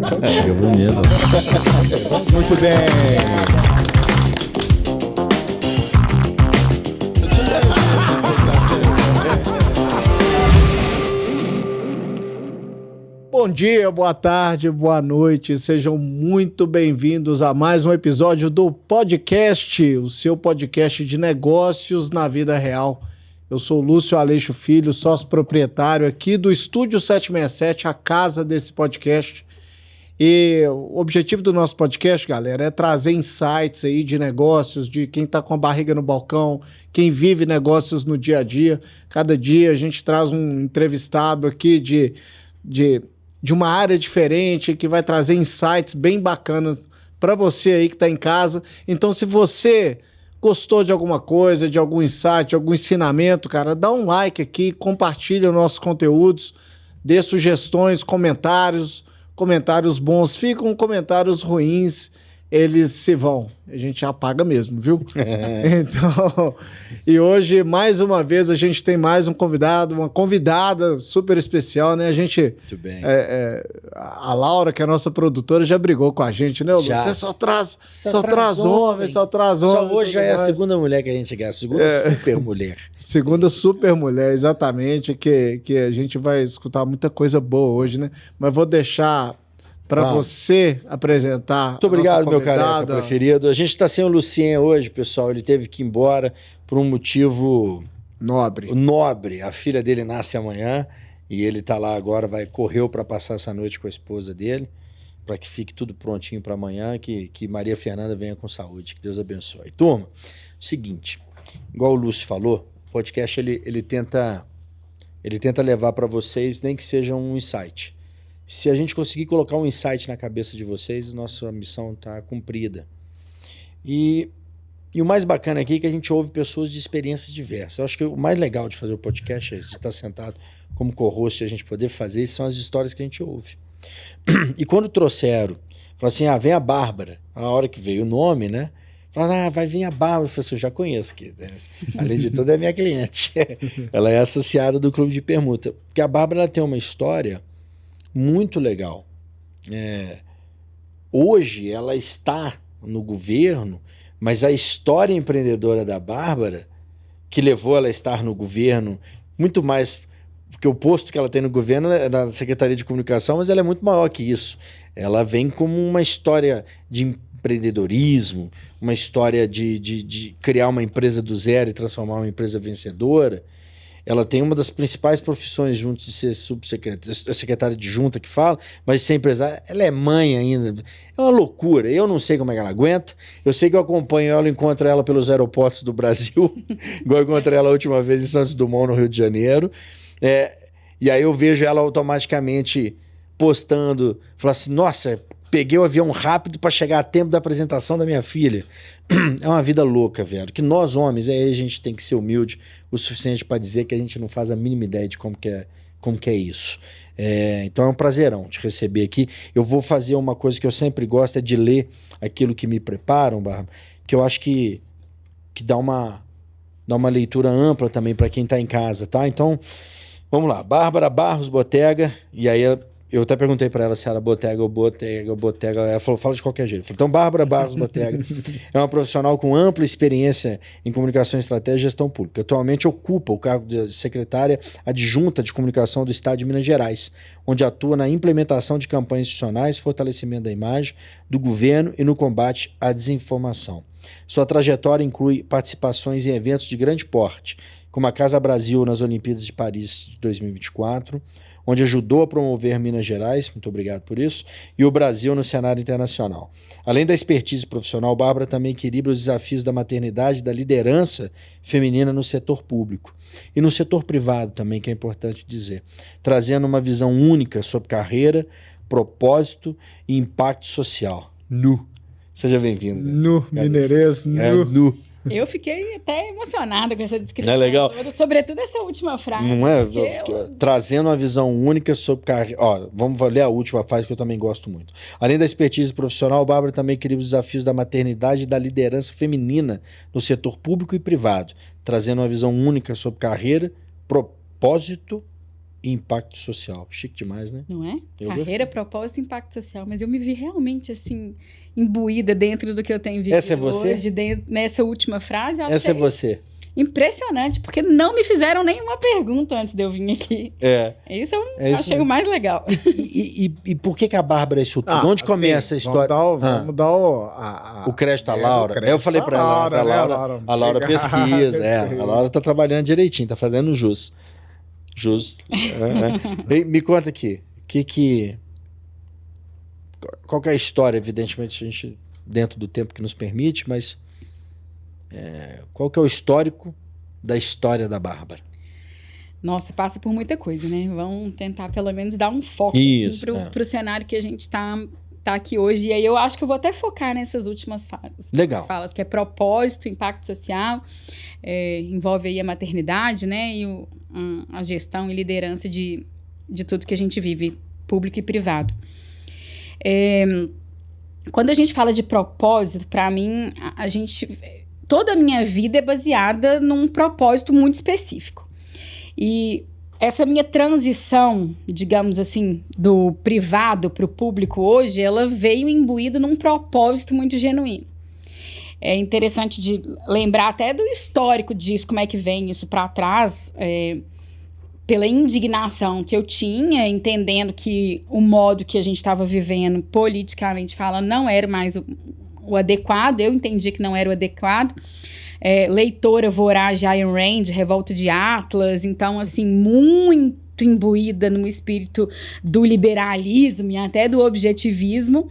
Que bonito. Muito bem. Bom dia, boa tarde, boa noite. Sejam muito bem-vindos a mais um episódio do podcast, o seu podcast de negócios na vida real. Eu sou o Lúcio Aleixo Filho, sócio proprietário aqui do Estúdio 767, a casa desse podcast. E o objetivo do nosso podcast, galera, é trazer insights aí de negócios, de quem está com a barriga no balcão, quem vive negócios no dia a dia. Cada dia a gente traz um entrevistado aqui de uma área diferente, que vai trazer insights bem bacanas para você aí que está em casa. Então, se você gostou de alguma coisa, de algum insight, de algum ensinamento, cara, dá um like aqui, compartilha os nossos conteúdos, dê sugestões, comentários bons, ficam comentários ruins, eles se vão. A gente apaga mesmo, viu? Então, e hoje, mais uma vez, a gente tem mais um convidado, uma convidada super especial, né? A gente... Muito bem. A Laura, que é a nossa produtora, já brigou com a gente, né? Já. Você só traz homem. Só hoje já é a segunda mulher que a gente ganha, a segunda super mulher. Segunda super mulher, exatamente, que a gente vai escutar muita coisa boa hoje, né? Mas vou deixar para você apresentar. Muito obrigado, meu careca preferido. A gente está sem o Lucien hoje, pessoal. Ele teve que ir embora por um motivo nobre. A filha dele nasce amanhã e ele está lá agora, correu para passar essa noite com a esposa dele, para que fique tudo prontinho para amanhã, que Maria Fernanda venha com saúde. Que Deus abençoe. Turma, seguinte, igual o Lúcio falou, o podcast ele tenta levar para vocês, nem que seja um insight. Se a gente conseguir colocar um insight na cabeça de vocês, nossa missão está cumprida. E o mais bacana aqui é que a gente ouve pessoas de experiências diversas. Eu acho que o mais legal de fazer o podcast é isso, de estar sentado como co-host e a gente poder fazer isso, são as histórias que a gente ouve. E quando trouxeram, falaram assim, vem a Bárbara. A hora que veio o nome, né? Falaram, vai vir a Bárbara. Eu falei assim, eu já conheço aqui. Né? Além de tudo, é minha cliente. Ela é associada do Clube de Permuta. Porque a Bárbara ela tem uma história muito legal. Hoje ela está no governo, mas a história empreendedora da Bárbara, que levou ela a estar no governo, muito mais porque o posto que ela tem no governo é na Secretaria de Comunicação, mas ela é muito maior que isso. Ela vem como uma história de empreendedorismo, uma história de criar uma empresa do zero e transformar uma empresa vencedora. Ela tem uma das principais profissões junto de ser secretária de junta que fala, mas de ser empresária, ela é mãe ainda. É uma loucura. Eu não sei como é que ela aguenta. Eu sei que eu acompanho ela, encontro ela pelos aeroportos do Brasil, igual eu encontrei ela a última vez em Santos Dumont, no Rio de Janeiro. E aí eu vejo ela automaticamente postando, falar assim, nossa, peguei o avião rápido para chegar a tempo da apresentação da minha filha. É uma vida louca, velho. Que nós, homens, a gente tem que ser humilde o suficiente para dizer que a gente não faz a mínima ideia de como que é isso. Então é um prazerão te receber aqui. Eu vou fazer uma coisa que eu sempre gosto, é de ler aquilo que me preparam, Bárbara, que eu acho que dá uma leitura ampla também para quem está em casa, tá? Então, vamos lá. Bárbara Barros Botega, e aí eu até perguntei para ela se era Botega ou Botega. Ela falou, fala de qualquer jeito. Eu falei, então, Bárbara Barros Botega é uma profissional com ampla experiência em comunicação, estratégia e gestão pública. Atualmente ocupa o cargo de secretária adjunta de comunicação do Estado de Minas Gerais, onde atua na implementação de campanhas institucionais, fortalecimento da imagem do governo e no combate à desinformação. Sua trajetória inclui participações em eventos de grande porte, como a Casa Brasil nas Olimpíadas de Paris de 2024, onde ajudou a promover Minas Gerais, muito obrigado por isso, e o Brasil no cenário internacional. Além da expertise profissional, Bárbara também equilibra os desafios da maternidade e da liderança feminina no setor público. E no setor privado também, que é importante dizer, trazendo uma visão única sobre carreira, propósito e impacto social. Seja bem-vindo. Mineirês, Eu fiquei até emocionada com essa descrição. Não é legal? Toda, sobretudo essa última frase. Não é? Trazendo uma visão única sobre carreira. Vamos ler a última frase que eu também gosto muito. Além da expertise profissional, Bárbara também equilibra os desafios da maternidade e da liderança feminina no setor público e privado, trazendo uma visão única sobre carreira, propósito e impacto social. Chique demais, né? Não é? Eu Carreira, gostei. propósito e impacto social. Mas eu me vi realmente, assim, imbuída dentro do que eu tenho vivido Essa é você? hoje, nessa última frase. Eu Essa é achei você. impressionante, porque não me fizeram nenhuma pergunta antes de eu vir aqui. Isso eu É isso achei mesmo. o mais legal. E por que a Bárbara é isso tudo? Onde começa a história? Vamos dar O crédito à Laura. Eu falei pra ela, a Laura pesquisa. A Laura tá trabalhando direitinho, tá fazendo jus. Me conta aqui. Qual que é a história? Evidentemente, a gente, dentro do tempo que nos permite, mas qual que é o histórico da história da Bárbara? Nossa, passa por muita coisa, né? Vamos tentar pelo menos dar um foco Isso, assim, pro cenário que a gente tá aqui hoje. E aí eu acho que eu vou até focar nessas últimas falas. Legal. Falas, que é propósito, impacto social, envolve aí a maternidade, né? E a gestão e liderança de tudo que a gente vive, público e privado. Quando a gente fala de propósito, para mim, toda a minha vida é baseada num propósito muito específico. E essa minha transição, digamos assim, do privado para o público hoje, ela veio imbuída num propósito muito genuíno. É interessante de lembrar até do histórico disso, como é que vem isso para trás, pela indignação que eu tinha, entendendo que o modo que a gente estava vivendo, politicamente falando, não era mais o adequado. Eu entendi que não era o adequado. Leitora voraz de Ayn Rand, Revolta de Atlas, então, assim, muito imbuída no espírito do liberalismo e até do objetivismo.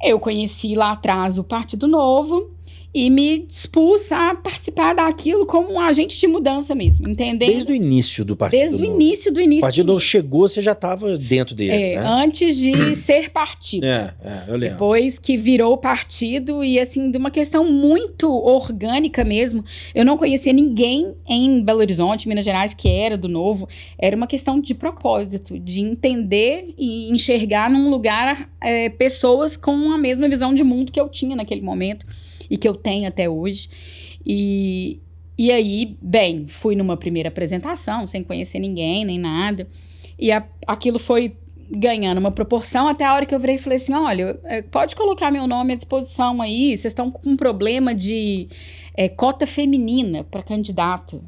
Eu conheci lá atrás o Partido Novo e me dispus a participar daquilo como um agente de mudança mesmo, entendendo? Desde o início do Partido Novo. Desde o início do início. O Partido Novo chegou, você já estava dentro dele, né? Antes de ser partido. Eu lembro. Depois que virou partido e, assim, de uma questão muito orgânica mesmo. Eu não conhecia ninguém em Belo Horizonte, Minas Gerais, que era do Novo. Era uma questão de propósito, de entender e enxergar num lugar pessoas com a mesma visão de mundo que eu tinha naquele momento e que eu tenho até hoje. E aí, bem, fui numa primeira apresentação, sem conhecer ninguém, nem nada. E aquilo foi ganhando uma proporção até a hora que eu virei e falei assim, olha, pode colocar meu nome à disposição aí, vocês estão com um problema de cota feminina para candidata.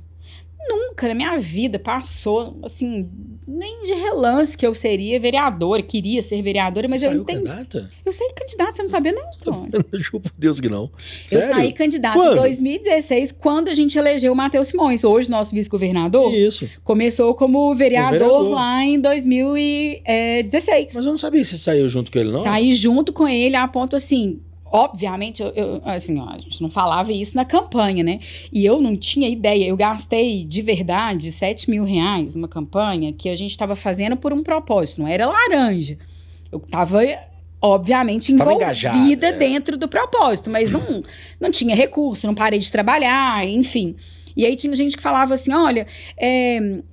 Nunca na minha vida passou, assim, nem de relance que eu seria vereadora, queria ser vereadora, mas eu entendi. Candidata? Eu saí candidata, você não sabia não? Juro por Deus que não. Eu Sério? saí candidata Quando? em 2016, quando a gente elegeu o Matheus Simões, hoje nosso vice-governador. Isso. Começou como vereador lá em 2016. Mas eu não sabia se saiu junto com ele, não? Saí junto com ele a ponto assim... Obviamente, assim, a gente não falava isso na campanha, né? E eu não tinha ideia. Eu gastei, de verdade, R$7 mil numa campanha que a gente estava fazendo por um propósito. Não era laranja. Eu estava, obviamente, envolvida dentro do propósito. Mas não tinha recurso, não parei de trabalhar, enfim. E aí tinha gente que falava assim, olha,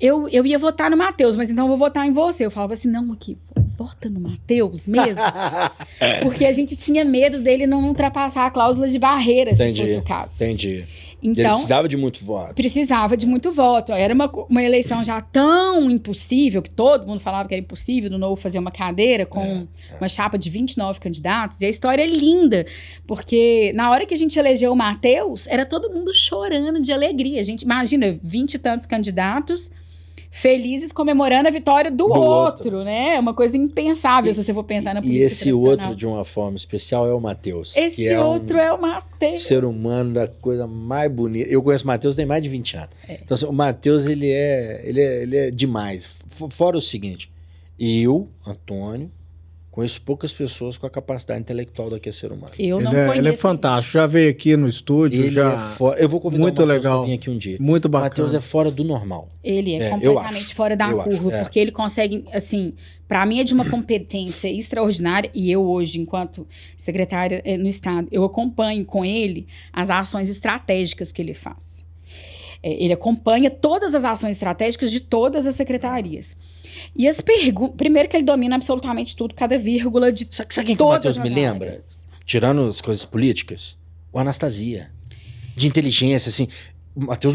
eu ia votar no Matheus, mas então eu vou votar em você. Eu falava assim, não, aqui, vota no Matheus mesmo? Porque a gente tinha medo dele não ultrapassar a cláusula de barreira, se fosse o caso. Entendi. Então, ele precisava de muito voto. Precisava de muito voto. Era uma eleição já tão impossível, que todo mundo falava que era impossível do Novo fazer uma cadeira com uma chapa de 29 candidatos. E a história é linda, porque na hora que a gente elegeu o Matheus, era todo mundo chorando de alegria. A gente imagina 20 e tantos candidatos felizes comemorando a vitória do outro, né? É uma coisa impensável se você for pensar na política tradicional. E esse outro, de uma forma especial, é o Matheus. Esse outro é o Matheus. Ser humano da coisa mais bonita. Eu conheço o Matheus tem mais de 20 anos. Então, assim, o Matheus, ele é demais. Fora o seguinte, eu, Antônio, conheço poucas pessoas com a capacidade intelectual daquele ser humano. Eu não conheço. Ele é fantástico. Já veio aqui no estúdio. Ele é fora. Eu vou convidar muito o Matheus legal. pra vir aqui um dia. Muito bacana. O Matheus é fora do normal. Ele é completamente fora da curva, porque ele consegue, assim, para mim é de uma competência extraordinária, e eu hoje, enquanto secretária no Estado, eu acompanho com ele as ações estratégicas que ele faz. Ele acompanha todas as ações estratégicas de todas as secretarias. E as perguntas... Primeiro que ele domina absolutamente tudo, cada vírgula de Sabe quem que o Matheus me lembra? Tirando as coisas políticas? O Anastasia. De inteligência, assim. O Matheus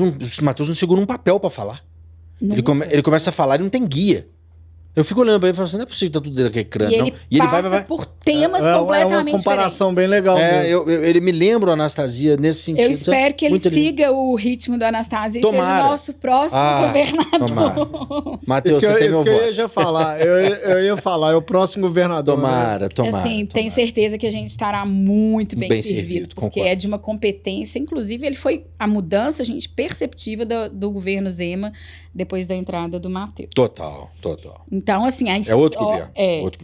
não segura um papel pra falar. Ele começa a falar e não tem guia. Eu fico olhando pra ele e falo assim, não é possível que tá tudo dentro daquele crânio, não. E ele passa por temas completamente É uma comparação diferentes. bem legal. Ele me lembra o Anastasia nesse sentido. Eu espero que ele siga o ritmo do Anastasia e seja o nosso próximo governador. Matheus, você tem meu voto. Eu ia já falar. Eu ia falar, é o próximo governador. Tomara. Assim, tenho certeza que a gente estará muito bem servido, porque concordo. É de uma competência. Inclusive, ele foi a mudança, gente, perceptiva do governo Zema depois da entrada do Matheus. Total. Então, assim... É outro governo.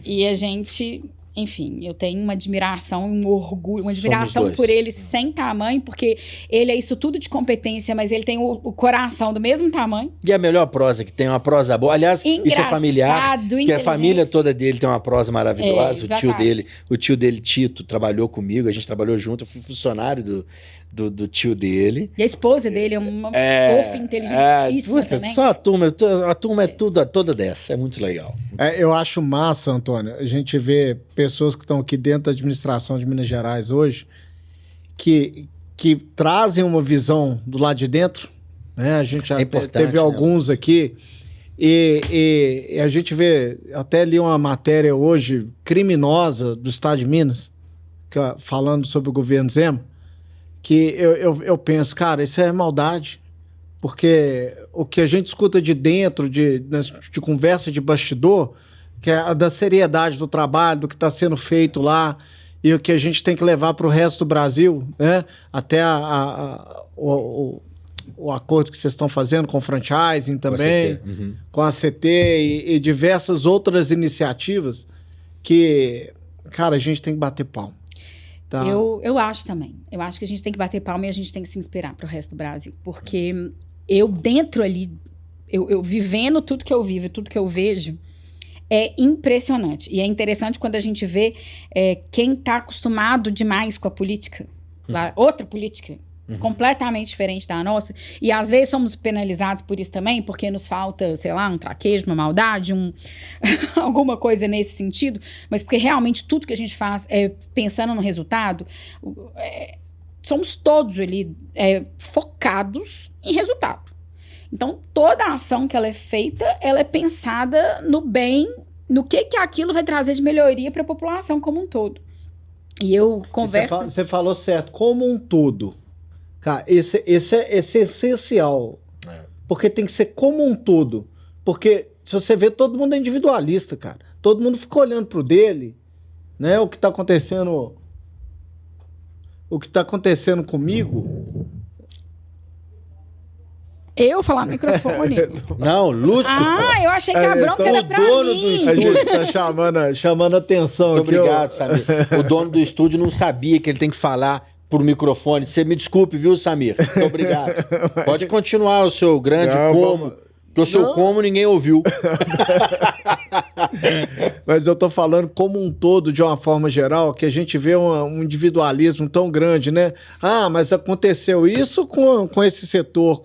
E a gente... Enfim, eu tenho uma admiração, um orgulho, uma admiração por ele sem tamanho, porque ele é isso tudo de competência, mas ele tem o coração do mesmo tamanho. E a melhor prosa, que tem uma prosa boa. Aliás, isso é familiar, que a família toda dele tem uma prosa maravilhosa. O tio dele, Tito, trabalhou comigo, a gente trabalhou junto, eu fui funcionário do tio dele. E a esposa dele é uma fofa inteligentíssima também. Só a turma é toda dessa, é muito legal. Eu acho massa, Antônio, a gente vê pessoas que estão aqui dentro da administração de Minas Gerais hoje que trazem uma visão do lado de dentro, né? A gente já teve alguns aqui e a gente vê, até li uma matéria hoje criminosa do estado de Minas, falando sobre o governo Zema, que eu penso, cara, isso é maldade, porque o que a gente escuta de dentro, de conversa de bastidor, que é da seriedade do trabalho, do que está sendo feito lá, e o que a gente tem que levar para o resto do Brasil, né? Até o acordo que vocês estão fazendo com o franchising também, com a CT e diversas outras iniciativas que, cara, a gente tem que bater palma. Tá. Eu acho também. Eu acho que a gente tem que bater palma e a gente tem que se inspirar para o resto do Brasil. Porque eu dentro ali, eu vivendo tudo que eu vivo e tudo que eu vejo, é impressionante. E é interessante quando a gente vê quem está acostumado demais com a política, outra política, completamente diferente da nossa. E às vezes somos penalizados por isso também, porque nos falta, sei lá, um traquejo, uma maldade, alguma coisa nesse sentido. Mas porque realmente tudo que a gente faz pensando no resultado, somos todos ali focados em resultado. Então, toda a ação que ela é feita, ela é pensada no bem, no que aquilo vai trazer de melhoria para a população como um todo. E eu converso... Você falou certo, como um todo. Cara, esse é essencial. Porque tem que ser como um todo. Porque se você vê, todo mundo é individualista, cara. Todo mundo fica olhando pro dele, né? O que tá acontecendo comigo... Eu falar no microfone? Não, Lúcio. Eu achei que a bronca era pra mim. A gente tá chamando atenção aqui. Muito obrigado, Samir. O dono do estúdio não sabia que ele tem que falar por microfone. Você me desculpe, viu, Samir? Muito obrigado. Pode continuar o seu grande como. Que o seu como ninguém ouviu. Mas eu tô falando como um todo, de uma forma geral, que a gente vê um individualismo tão grande, né? Mas aconteceu isso com esse setor,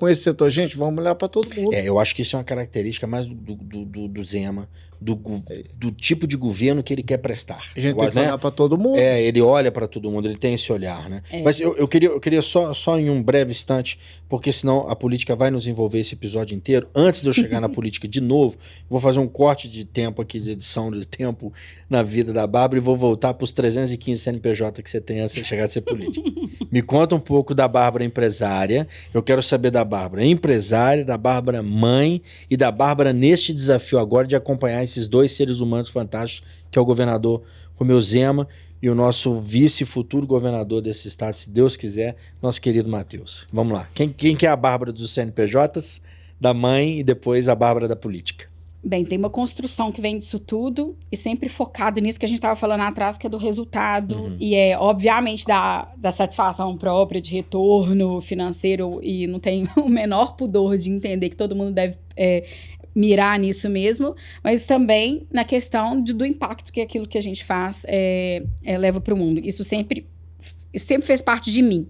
Gente, vamos olhar para todo mundo. Eu acho que isso é uma característica mais do Zema, do tipo de governo que ele quer prestar. A gente tem que olhar para todo mundo. Ele olha para todo mundo, ele tem esse olhar, né? Mas eu queria só em um breve instante, porque senão a política vai nos envolver esse episódio inteiro. Antes de eu chegar na política de novo, vou fazer um corte de tempo aqui, de edição de tempo na vida da Bárbara, e vou voltar para os 315 CNPJ que você tem antes de chegar a ser política. Me conta um pouco da Bárbara empresária. Eu quero saber da Bárbara empresária, da Bárbara mãe e da Bárbara neste desafio agora de acompanhar esses dois seres humanos fantásticos, que é o governador Romeu Zema e o nosso vice-futuro governador desse estado, se Deus quiser, nosso querido Matheus. Vamos lá. Quem que é a Bárbara dos CNPJs, da mãe e depois a Bárbara da política? Bem, tem uma construção que vem disso tudo e sempre focado nisso que a gente estava falando atrás, que é do resultado e obviamente, da satisfação própria, de retorno financeiro, e não tem o menor pudor de entender que todo mundo deve mirar nisso mesmo, mas também na questão do impacto que aquilo que a gente faz leva para o mundo. Isso sempre fez parte de mim.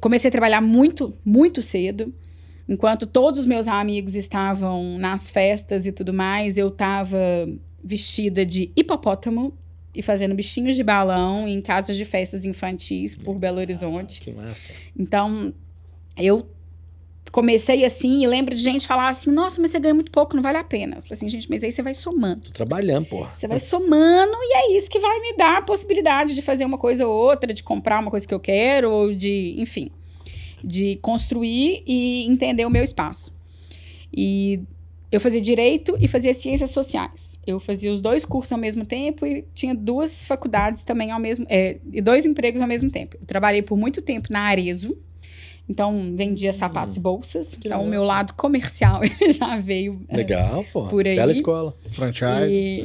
Comecei a trabalhar muito, muito cedo. Enquanto todos os meus amigos estavam nas festas e tudo mais, eu estava vestida de hipopótamo e fazendo bichinhos de balão em casas de festas infantis por Belo Horizonte. Que massa. Então, eu comecei assim e lembro de gente falar assim, nossa, mas você ganha muito pouco, não vale a pena. Eu falei assim, gente, mas aí você vai somando. Tô trabalhando, porra. Você vai somando e é isso que vai me dar a possibilidade de fazer uma coisa ou outra, de comprar uma coisa que eu quero, ou de, enfim, de construir e entender o meu espaço. E eu fazia Direito e fazia Ciências Sociais. Eu fazia os 2 cursos ao mesmo tempo e tinha 2 faculdades também ao mesmo... e 2 empregos ao mesmo tempo. Eu trabalhei por muito tempo na Arezzo. Então, vendia sapatos e bolsas. Então, o meu lado comercial já veio Legal, pô. por aí. Bela escola. Franchise.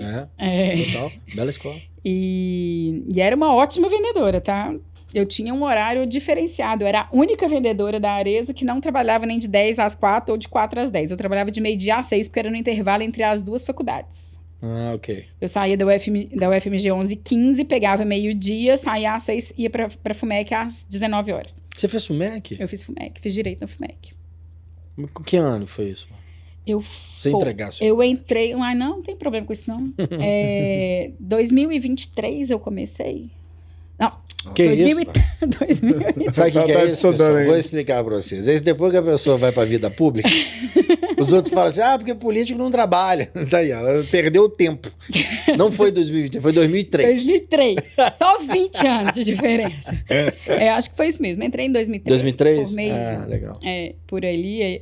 Total. Bela escola. E era uma ótima vendedora, tá? Eu tinha um horário diferenciado. Eu era a única vendedora da Arezzo que não trabalhava nem de 10 às 4 ou de 4 às 10. Eu trabalhava de meio-dia às 6, porque era no intervalo entre as 2 faculdades. Ah, ok. Eu saía da UFMG 11h15, pegava meio-dia, saía às 6, ia pra FUMEC às 19 horas. Você fez FUMEC? Eu fiz FUMEC, fiz Direito na FUMEC. Que ano foi isso? Sem entregar. Eu entrei... Ah, não tem problema com isso, não. 2023 eu comecei. Não, que 2000 isso? 2000. Sabe o que é isso, pessoal? Aí. Vou explicar pra vocês. Depois que a pessoa vai pra vida pública, os outros falam assim, porque político não trabalha. Daí, ela perdeu o tempo. Não foi 2020, foi 2003. 2003. Só 20 anos de diferença. Acho que foi isso mesmo. Entrei em 2003. 2003? Formei, legal. Por ali.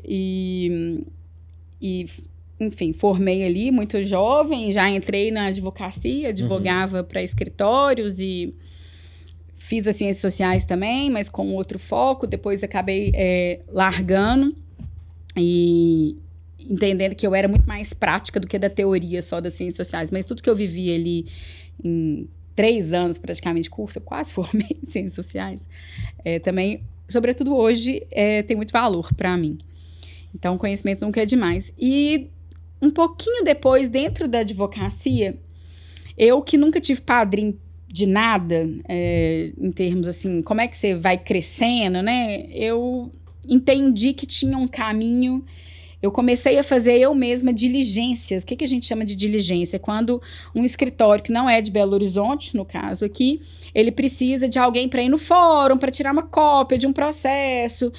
Enfim, formei ali muito jovem. Já entrei na advocacia, advogava para escritórios e... Fiz as Ciências Sociais também, mas com outro foco. Depois acabei largando e entendendo que eu era muito mais prática do que da teoria só das Ciências Sociais. Mas tudo que eu vivi ali em 3 anos praticamente de curso, eu quase formei em Ciências Sociais, também, sobretudo hoje, tem muito valor para mim. Então, o conhecimento nunca é demais. E um pouquinho depois, dentro da advocacia, eu que nunca tive padrinho de nada, em termos assim, como é que você vai crescendo, né? Eu entendi que tinha um caminho. Eu comecei a fazer eu mesma diligências. O que a gente chama de diligência? Quando um escritório que não é de Belo Horizonte, no caso aqui, ele precisa de alguém para ir no fórum, para tirar uma cópia de um processo,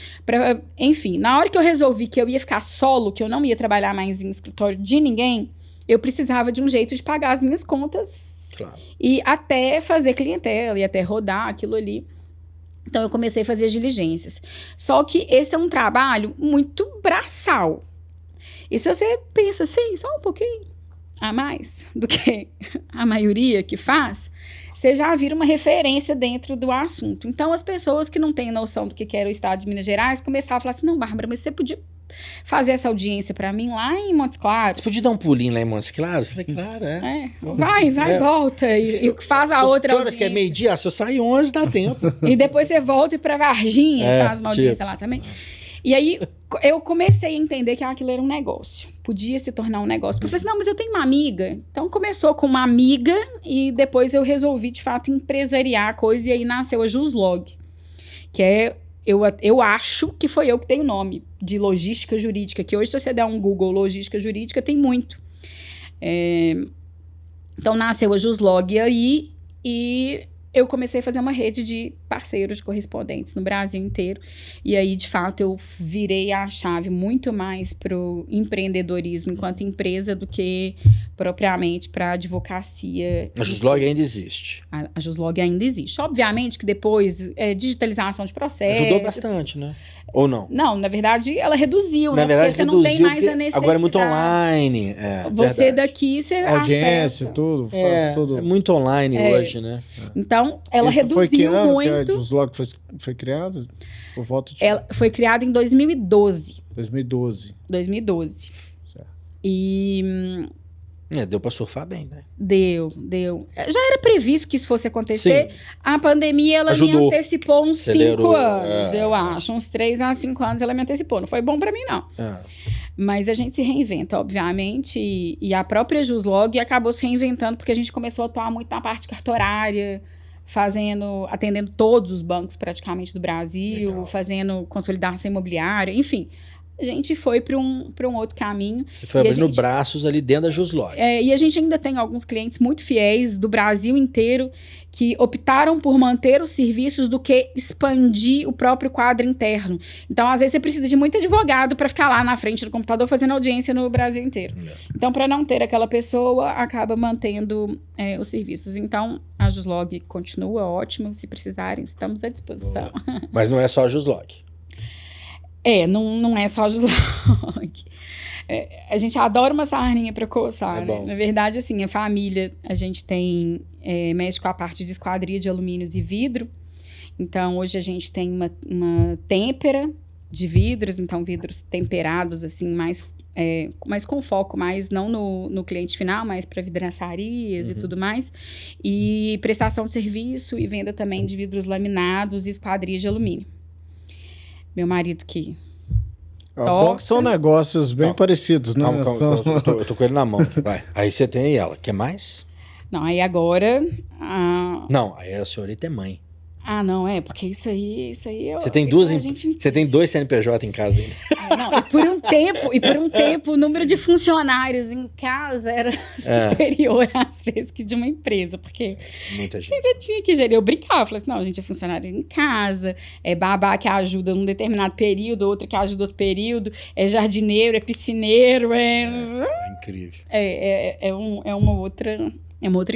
enfim. Na hora que eu resolvi que eu ia ficar solo, que eu não ia trabalhar mais em escritório de ninguém, eu precisava de um jeito de pagar as minhas contas. Claro. E até fazer clientela, e até rodar aquilo ali. Então, eu comecei a fazer as diligências. Só que esse é um trabalho muito braçal. E se você pensa assim, só um pouquinho a mais do que a maioria que faz, você já vira uma referência dentro do assunto. Então, as pessoas que não têm noção do que era o estado de Minas Gerais começavam a falar assim, não, Bárbara, mas você podia fazer essa audiência pra mim lá em Montes Claros. Você podia dar um pulinho lá em Montes Claros? Eu falei, claro, Vai, volta e faz a outra audiência. Que é meio-dia? Se eu sair 11, dá tempo. E depois você volta e pra Varginha e faz uma audiência lá também. E aí, eu comecei a entender que aquilo era um negócio. Podia se tornar um negócio. Porque eu falei assim, não, mas eu tenho uma amiga. Então, começou com uma amiga e depois eu resolvi, de fato, empresariar a coisa. E aí nasceu a Juslog, que é... Eu acho que foi eu que dei o nome de logística jurídica, que hoje, se você der um Google logística jurídica, tem muito. Então, nasceu a Juslog aí e eu comecei a fazer uma rede de parceiros, de correspondentes no Brasil inteiro. E aí, de fato, eu virei a chave muito mais para o empreendedorismo enquanto empresa do que propriamente para a advocacia. A Juslog ainda existe. A Juslog ainda existe. Obviamente que depois, digitalização de processos... Ajudou bastante, né? Ou não? Não, na verdade, ela reduziu, na né? verdade, porque você não tem mais a necessidade. Agora é muito online. Você daqui, você audiência, acessa. tudo, faz tudo. É muito online hoje, né? Então, ela Isso reduziu foi que ano muito. Que a Juslog foi criada? Por volta de... Ela foi criada em 2012. 2012. 2012. Certo. E... deu pra surfar bem, né? Deu. Já era previsto que isso fosse acontecer. Sim. A pandemia, ela me antecipou uns 5 anos, eu acho. Uns 3 a 5 anos ela me antecipou. Não foi bom pra mim, não. Mas a gente se reinventa, obviamente. E a própria Juslog acabou se reinventando porque a gente começou a atuar muito na parte cartorária, atendendo todos os bancos praticamente do Brasil, fazendo consolidação imobiliária, enfim. a gente foi para um outro caminho. Você foi abrindo braços ali dentro da Juslog. E a gente ainda tem alguns clientes muito fiéis do Brasil inteiro que optaram por manter os serviços do que expandir o próprio quadro interno. Então, às vezes, você precisa de muito advogado para ficar lá na frente do computador fazendo audiência no Brasil inteiro. Então, para não ter aquela pessoa, acaba mantendo os serviços. Então, a Juslog continua ótima. Se precisarem, estamos à disposição. Mas não é só a Juslog. Não é só a Juslog. A gente adora uma sarninha para coçar, né? Na verdade, assim, a família, a gente tem mexe com a parte de esquadria de alumínios e vidro. Então, hoje a gente tem uma têmpera de vidros, então vidros temperados, assim, mais com foco, mais não no cliente final, mas para vidraçarias e tudo mais. E prestação de serviço e venda também de vidros laminados e esquadria de alumínio. Meu marido que... Bom que são negócios bem parecidos, né? Calma, eu tô com ele na mão aqui, vai. Aí você tem ela. Quer mais? Não, aí agora... Não, aí a senhorita é mãe. Não, porque isso aí... Você tem você tem 2 CNPJ em casa ainda. Não, e por um tempo o número de funcionários em casa era superior às vezes que de uma empresa, porque muita gente. Ainda tinha que gerir. Eu brincava, falei assim, não, a gente é funcionário em casa, é babá que ajuda num determinado período, outra que ajuda outro período, é jardineiro, é piscineiro, É incrível. É uma outra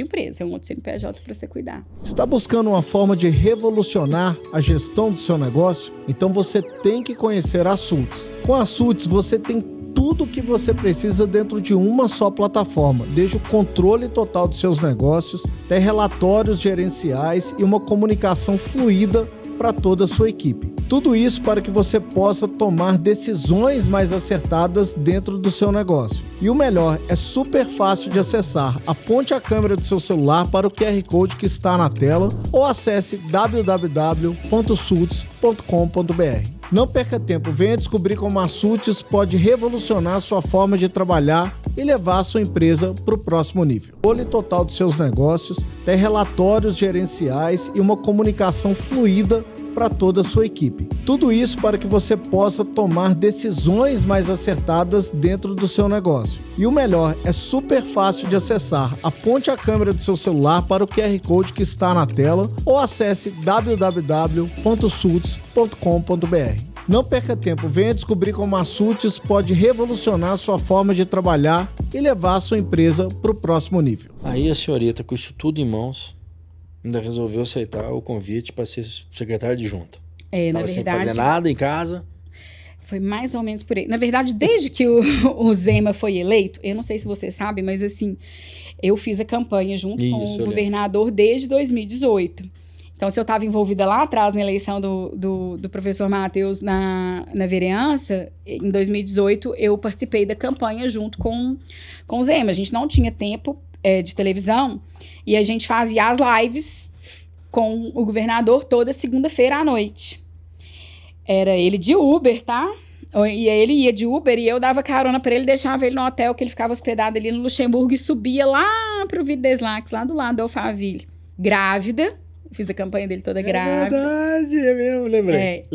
empresa, é um outro CNPJ para você cuidar. Está buscando uma forma de revolucionar a gestão do seu negócio? Então você tem que conhecer a Sultz. Com a Sultz você tem tudo o que você precisa dentro de uma só plataforma, desde o controle total dos seus negócios, até relatórios gerenciais e uma comunicação fluida para toda a sua equipe. Tudo isso para que você possa tomar decisões mais acertadas dentro do seu negócio. E o melhor, é super fácil de acessar. Aponte a câmera do seu celular para o QR Code que está na tela ou acesse www.sultz.com.br. Não perca tempo, venha descobrir como a Sultz pode revolucionar a sua forma de trabalhar e levar a sua empresa para o próximo nível. Controle total dos seus negócios, até relatórios gerenciais e uma comunicação fluida para toda a sua equipe. Tudo isso para que você possa tomar decisões mais acertadas dentro do seu negócio. E o melhor, é super fácil de acessar. Aponte a câmera do seu celular para o QR Code que está na tela ou acesse www.sultz.com.br. Não perca tempo, venha descobrir como a Sultz pode revolucionar a sua forma de trabalhar e levar a sua empresa para o próximo nível. Aí a senhorita, com isso tudo em mãos, ainda resolveu aceitar o convite para ser secretária adjunta. Na verdade... sem fazer nada em casa. Foi mais ou menos por aí. Na verdade, desde que o Zema foi eleito, eu não sei se você sabe, mas assim, eu fiz a campanha junto com o governador desde 2018. Então, se eu estava envolvida lá atrás na eleição do professor Matheus na vereança, em 2018 eu participei da campanha junto com o Zema. A gente não tinha tempo de televisão e a gente fazia as lives com o governador toda segunda-feira à noite. Era ele de Uber, tá? E aí ele ia de Uber e eu dava carona para ele, deixava ele no hotel que ele ficava hospedado ali no Luxemburgo e subia lá pro Videslax, lá do lado do Alphaville. Grávida. Fiz a campanha dele toda grávida. É verdade, é mesmo, lembrei.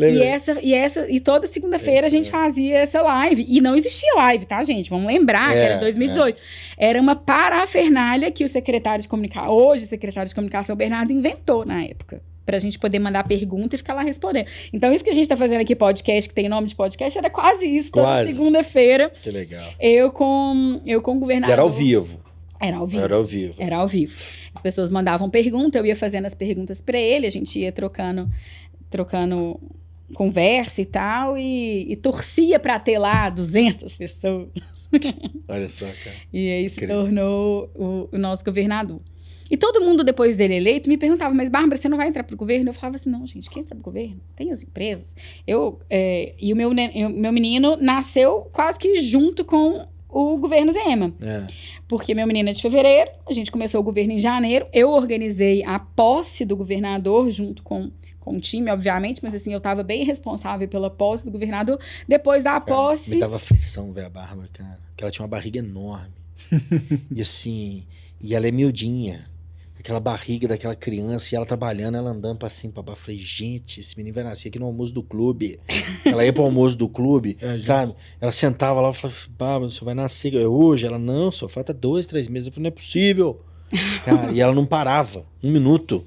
E toda segunda-feira a gente fazia essa live. E não existia live, tá, gente? Vamos lembrar que era 2018. Era uma parafernália que o secretário de comunicação, hoje o secretário de comunicação, Bernardo, inventou na época. Pra gente poder mandar pergunta e ficar lá respondendo. Então, isso que a gente tá fazendo aqui, podcast, que tem nome de podcast, era quase isso. Toda segunda-feira. Que legal. Eu com o governador. Era ao vivo. Era ao vivo. Era ao vivo. Era ao vivo. As pessoas mandavam pergunta, eu ia fazendo as perguntas para ele, a gente ia trocando conversa e tal, e torcia para ter lá 200 pessoas. Olha só, cara. E aí se tornou o nosso governador. E todo mundo, depois dele eleito, me perguntava, mas Bárbara, você não vai entrar pro governo? Eu falava assim, não, gente, quem entra pro governo? Tem as empresas. E o meu menino nasceu quase que junto com o governo Zema. Porque meu menino é de fevereiro, a gente começou o governo em janeiro, eu organizei a posse do governador junto com o time, obviamente, mas assim, eu tava bem responsável pela posse do governador. Depois da posse... Me dava aflição ver a Bárbara, cara, porque ela tinha uma barriga enorme. E assim, e ela é miudinha. aquela barriga daquela criança, e ela trabalhando, ela andando pra cima, pra baixo. Falei, gente, esse menino vai nascer aqui no almoço do clube. Ela ia pro almoço do clube, sabe? Ela sentava lá e falava, Bárbara, você vai nascer hoje? Ela, não, só falta 2, 3 meses. Eu falei, não é possível. Cara, e ela não parava, 1 minuto.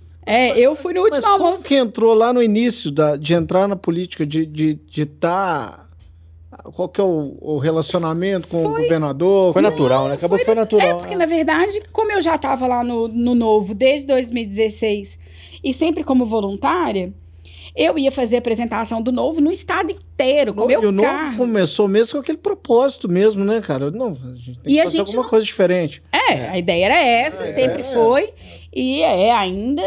Eu fui no último Mas como almoço. que entrou lá no início de entrar na política, de estar... Qual que é o relacionamento com o governador? Foi natural, né? Acabou que foi natural. Porque, na verdade, como eu já estava lá no Novo desde 2016 e sempre como voluntária, eu ia fazer a apresentação do Novo no estado inteiro, com o meu E o Novo carro. começou mesmo com aquele propósito mesmo, né, cara? Não, a gente tem que fazer alguma coisa diferente. A ideia era essa, sempre foi. E ainda.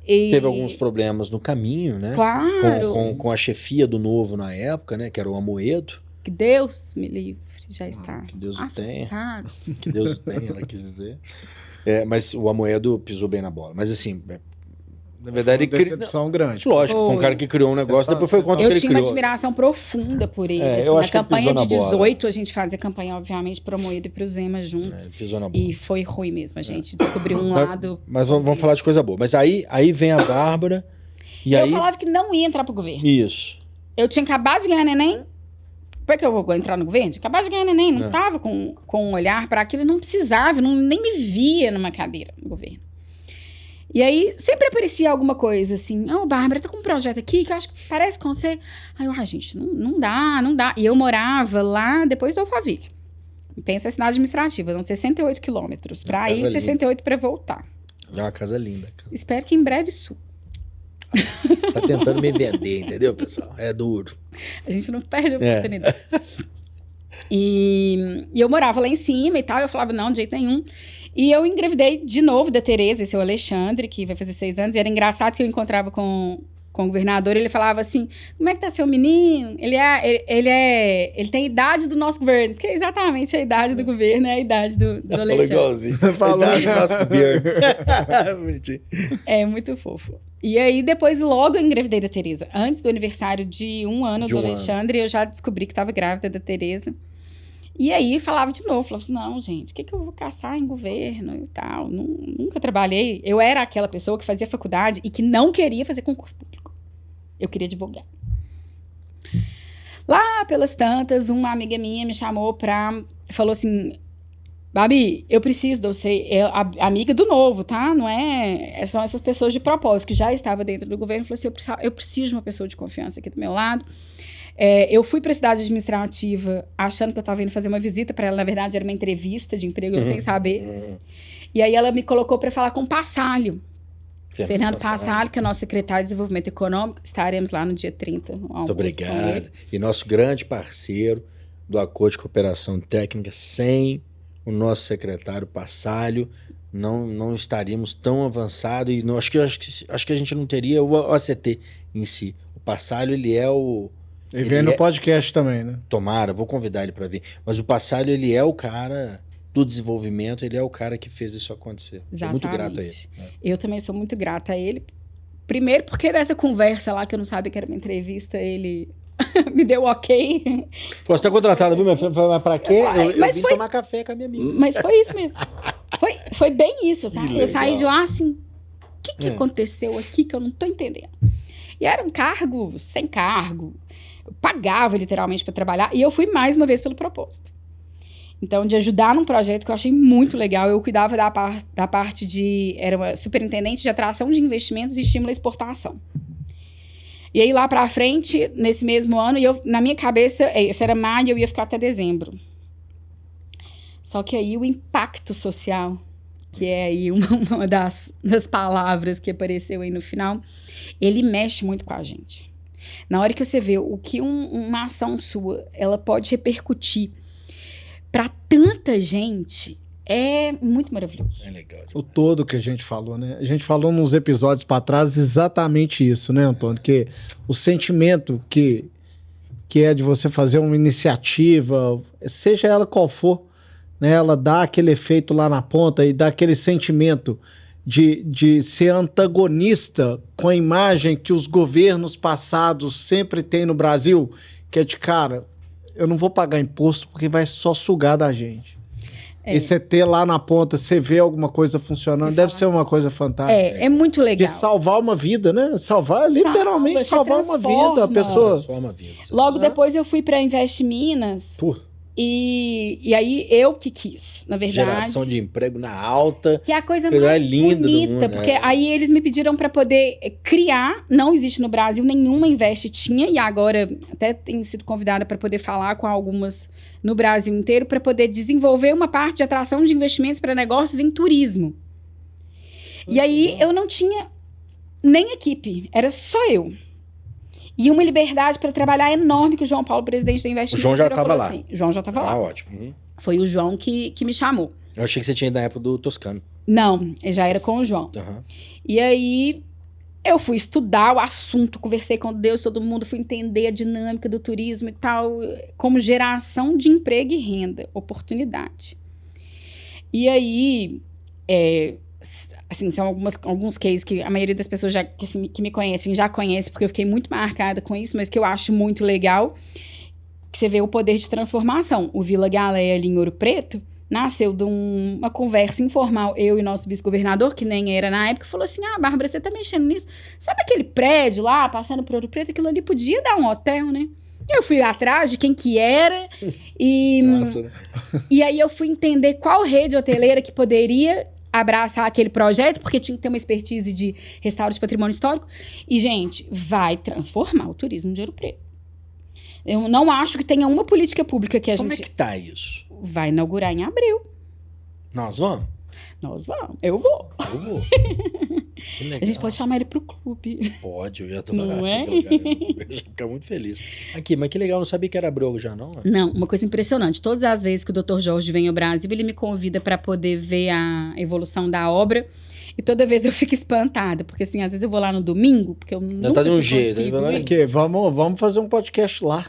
E... Teve alguns problemas no caminho, né? Claro. Com a chefia do Novo na época, né? Que era o Amoedo. Que Deus me livre, já está. Que Deus o tenha. afastado. Que Deus o tenha, ela quis dizer. Mas o Amoedo pisou bem na bola. Mas assim, na verdade... Foi uma decepção grande. Lógico, foi um cara que criou um negócio, depois foi contra o que Eu ele tinha uma criou. admiração profunda por ele. É, assim, eu na acho que ele campanha pisou de na bola. 18, a gente fazia campanha, obviamente, pro Amoedo e pro Zema junto. Ele pisou na bola. E foi ruim mesmo, a gente descobriu um lado... Mas vamos falar de coisa boa. Mas aí vem a Bárbara, e eu aí... falava que não ia entrar pro governo. Isso. Eu tinha acabado de ganhar neném. Por que eu vou entrar no governo? Tinha acabado de ganhar neném, não tava com um olhar para aquilo, não precisava, nem me via numa cadeira no governo. E aí sempre aparecia alguma coisa assim, Bárbara, tá com um projeto aqui que eu acho que parece com você. Aí eu, gente, não dá. E eu morava lá depois do Alphaville. Pensa a cidade administrativa, são 68 quilômetros para ir, 68 para voltar. É uma casa linda. Espero que em breve suba. Tá tentando me vender, entendeu, pessoal? É duro. A gente não perde a oportunidade. E eu morava lá em cima e tal, eu falava, não, de jeito nenhum. E eu engravidei de novo da Tereza, esse é o Alexandre, que vai fazer 6 anos. E era engraçado que eu encontrava com o governador, ele falava assim, como é que tá seu menino? Ele tem a idade do nosso governo, que é exatamente a idade do governo, é a idade do Alexandre. Falou igualzinho. Falou a idade do nosso governo. É muito fofo. E aí, depois, logo eu engravidei da Tereza. Antes do aniversário de 1 ano do Alexandre, eu já descobri que estava grávida da Tereza. E aí, falava de novo. Falava assim, não, gente, o que eu vou caçar em governo e tal? Nunca trabalhei. Eu era aquela pessoa que fazia faculdade e que não queria fazer concurso público. Eu queria advogar. Lá pelas tantas, uma amiga minha me chamou falou assim... Babi, eu preciso de você, amiga do Novo, tá? Não é... São essas pessoas de propósito, que já estavam dentro do governo. Falou assim, eu preciso de uma pessoa de confiança aqui do meu lado. Eu fui para a cidade administrativa achando que eu estava indo fazer uma visita para ela. Na verdade, era uma entrevista de emprego, eu sem saber. E aí ela me colocou para falar com o Passalho. Fernando Passalho, que é nosso secretário de Desenvolvimento Econômico. Estaremos lá no dia 30. Muito obrigado. E nosso grande parceiro do Acordo de Cooperação Técnica, sem o nosso secretário Passalho, não estaríamos tão avançados e acho que a gente não teria o ACT em si. O Passalho, ele é o... Ele vem no podcast também, né? Tomara, vou convidar ele para vir. Mas o Passalho, ele é o cara do desenvolvimento, ele é o cara que fez isso acontecer. Exatamente. Sou muito grato a ele. Eu também sou muito grata a ele. Primeiro porque nessa conversa lá, que eu não sabia que era uma entrevista, ele... me deu ok. Falou, você tá contratado, viu, minha filha? Mas pra quê? Eu vim tomar café com a minha amiga. Mas foi isso mesmo. Foi bem isso, tá? Eu saí de lá assim, o que aconteceu aqui que eu não tô entendendo? E era um cargo sem cargo. Eu pagava literalmente para trabalhar. E eu fui mais uma vez pelo propósito. Então, de ajudar num projeto que eu achei muito legal. Eu cuidava da parte de... Era uma superintendente de atração de investimentos e estímulo à exportação. E aí, lá pra frente, nesse mesmo ano, na minha cabeça, isso era maio, eu ia ficar até dezembro. Só que aí o impacto social, que é aí uma das palavras que apareceu aí no final, ele mexe muito com a gente. Na hora que você vê o que uma ação sua, ela pode repercutir para tanta gente... É muito maravilhoso. É legal. O todo que a gente falou, né? A gente falou nos episódios para trás exatamente isso, né, Antônio? Que o sentimento que é de você fazer uma iniciativa, seja ela qual for, né? Ela dá aquele efeito lá na ponta e dá aquele sentimento de ser antagonista com a imagem que os governos passados sempre têm no Brasil, que é de, cara, eu não vou pagar imposto porque vai só sugar da gente. E você ter lá na ponta, você vê alguma coisa funcionando, deve ser uma coisa fantástica. É muito legal. De salvar uma vida, né? Salvar, literalmente, salvar uma vida. A pessoa... Transforma a vida. Logo depois eu fui para Invest Minas. E aí eu que quis, na verdade. Geração de emprego na alta. Que é a coisa mais linda bonita, do mundo, porque aí eles me pediram para poder criar, não existe no Brasil, nenhuma Invest tinha, e agora até tenho sido convidada para poder falar com algumas no Brasil inteiro, para poder desenvolver uma parte de atração de investimentos para negócios em turismo. E aí eu não tinha nem equipe, era só eu. E uma liberdade para trabalhar enorme que o João Paulo, presidente da Invest Minas, o João já estava lá. Assim, o João já estava lá. Ótimo. Foi o João que me chamou. Eu achei que você tinha ido na época do Toscano. Não, já era com o João. E aí eu fui estudar o assunto, conversei com Deus, todo mundo, fui entender a dinâmica do turismo e tal, como geração de emprego e renda, oportunidade. E aí, assim, são alguns cases que a maioria das pessoas que me conhecem já conhece, porque eu fiquei muito marcada com isso, mas que eu acho muito legal, que você vê o poder de transformação. O Vila Galé ali em Ouro Preto nasceu de uma conversa informal, eu e nosso vice-governador, que nem era na época, falou assim, Bárbara, você tá mexendo nisso? Sabe aquele prédio lá, passando por Ouro Preto? Aquilo ali podia dar um hotel, né? Eu fui atrás de quem que era e, Nossa, né? E aí eu fui entender qual rede hoteleira que poderia abraçar aquele projeto, porque tinha que ter uma expertise de restauro de patrimônio histórico. E, gente, vai transformar o turismo de Ouro Preto. Eu não acho que tenha uma política pública que a Como gente... é que tá isso? Vai inaugurar em abril. Nós vamos? Nós vamos. Eu vou. Eu vou. Que legal. A gente pode chamar ele pro clube. Pode, eu já tô Não barato. é? Eu ia ficar muito feliz. Aqui, mas que legal, eu não sabia que era abril já, não? Não, uma coisa impressionante. Todas as vezes que o Dr. Jorge vem ao Brasil, ele me convida para poder ver a evolução da obra. E toda vez eu fico espantada, porque assim, às vezes eu vou lá no domingo, porque eu nunca tá de um que jeito, consigo né? ir. Aqui, vamos fazer um podcast lá.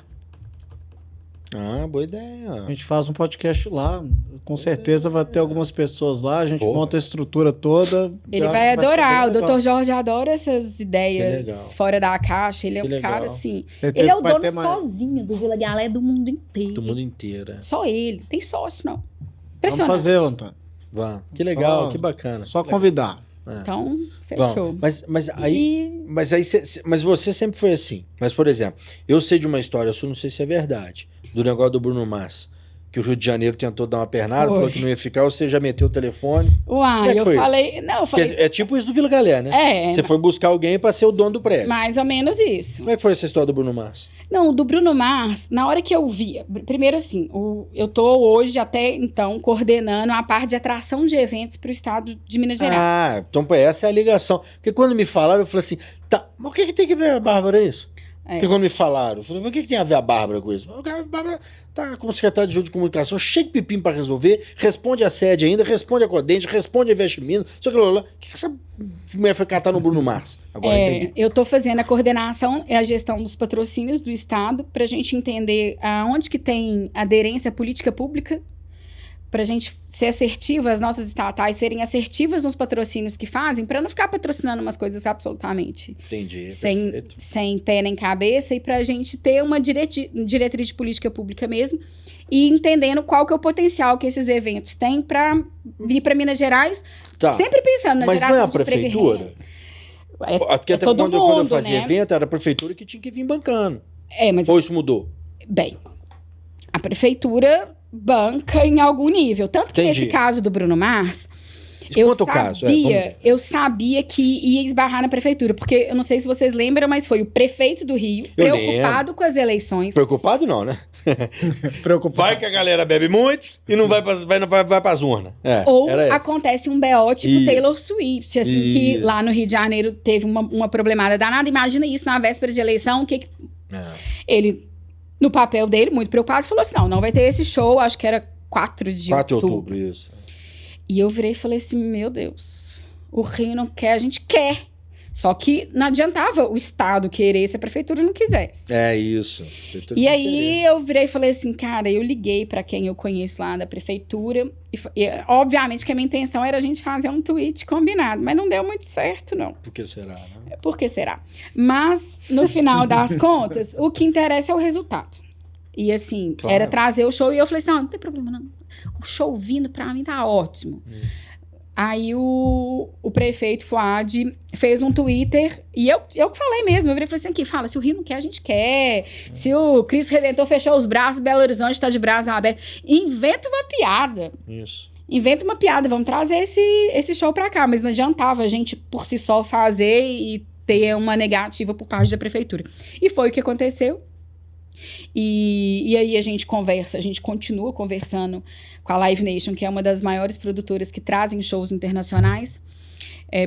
Ah, boa ideia. A gente faz um podcast lá. Com certeza vai ter algumas pessoas lá. A gente monta a estrutura toda. Ele Eu vai acho que adorar. ser bem O legal. Dr. Jorge adora essas ideias legal. fora da caixa. Ele é Que um legal. cara assim. Certeza Ele é o que vai dono ter mais- sozinho do Vila Galé do mundo inteiro. Do mundo inteiro. Só ele. Tem sócio, não. Vamos Impressionante. fazer, Antônio. Vamos. Que legal, Só- que bacana. Só Que legal. convidar. Então, fechou. Vamos. Mas aí você sempre foi assim. Mas, por exemplo, eu sei de uma história sua, não sei se é verdade, do negócio do Bruno Mars. Que o Rio de Janeiro tentou dar uma pernada, Foi. falou que não ia ficar, você já meteu o telefone. Como é Uai, que eu foi falei. Não, eu Porque falei. é tipo isso do Vila Galé, né? É, Você foi buscar alguém pra ser o dono do prédio. mais ou menos isso. Como é que foi essa história do Bruno Mars? Não, do Bruno Mars, na hora que eu via. Primeiro, assim, eu tô hoje, até então, coordenando a parte de atração de eventos para o estado de Minas Gerais. Ah, então pô, essa é a ligação. Porque quando me falaram, eu falei assim, tá, mas o que tem que ver a Bárbara isso? Porque quando me falaram, eu falei, mas o que tem a ver a Bárbara com isso? A Bárbara tá como secretária de de comunicação, cheio de pepino pra resolver, responde a sede ainda, responde a Codente, responde a Invest Minas, só que lá, o que essa mulher foi catar no Bruno Mars? Agora entendi. Eu tô fazendo a coordenação e a gestão dos patrocínios do estado pra gente entender aonde que tem aderência à política pública, pra gente ser assertiva, as nossas estatais serem assertivas nos patrocínios que fazem, pra não ficar patrocinando umas coisas absolutamente Entendi, perfeito. sem pé nem cabeça, e pra gente ter uma diretriz de política pública mesmo, e entendendo qual que é o potencial que esses eventos têm pra vir pra Minas Gerais, Tá. sempre pensando na Mas geração não é a de emprego e prefeitura? renda. Porque até todo quando eu mundo, fazia né? evento, era a prefeitura que tinha que vir bancando. Mas Ou isso mudou? bem, a prefeitura banca em algum nível. Tanto que Entendi. nesse caso do Bruno Mars, Conta o caso, vamos ver. eu sabia que ia esbarrar na prefeitura. Porque eu não sei se vocês lembram, mas foi o prefeito do Rio, Eu preocupado com as eleições. Preocupado não, né? Preocupado. Vai que a galera bebe muito e não vai pras urnas. Ou era essa. acontece um BO tipo Isso. Taylor Swift, assim, que Isso. lá no Rio de Janeiro teve uma problemada danada. Imagina isso na véspera de eleição, ele, no papel dele, muito preocupado, falou assim, não vai ter esse show, acho que era 4 de 4 de outubro. outubro, isso. E eu virei e falei assim, meu Deus, o Rio não quer, a gente quer. Só que não adiantava o Estado querer se a prefeitura não quisesse. É isso. E aí eu virei e falei assim, cara, eu liguei pra quem eu conheço lá da prefeitura. E obviamente que a minha intenção era a gente fazer um tweet combinado, mas não deu muito certo, não. Por que será, né? Por que será? Mas, no final das contas, o que interessa é o resultado. E assim, Claro. era trazer o show. E eu falei assim, não tem problema não. O show vindo pra mim tá ótimo. Aí o prefeito Fuad fez um Twitter, e eu que falei mesmo, eu virei e falei assim, aqui, fala, se o Rio não quer, a gente quer. Se o Cristo Redentor fechou os braços, Belo Horizonte tá de braços abertos. Inventa uma piada. Isso. Inventa uma piada, vamos trazer esse show pra cá. Mas não adiantava a gente, por si só, fazer e ter uma negativa por parte da prefeitura. E foi o que aconteceu. E aí a gente continua conversando com a Live Nation, que é uma das maiores produtoras que trazem shows internacionais.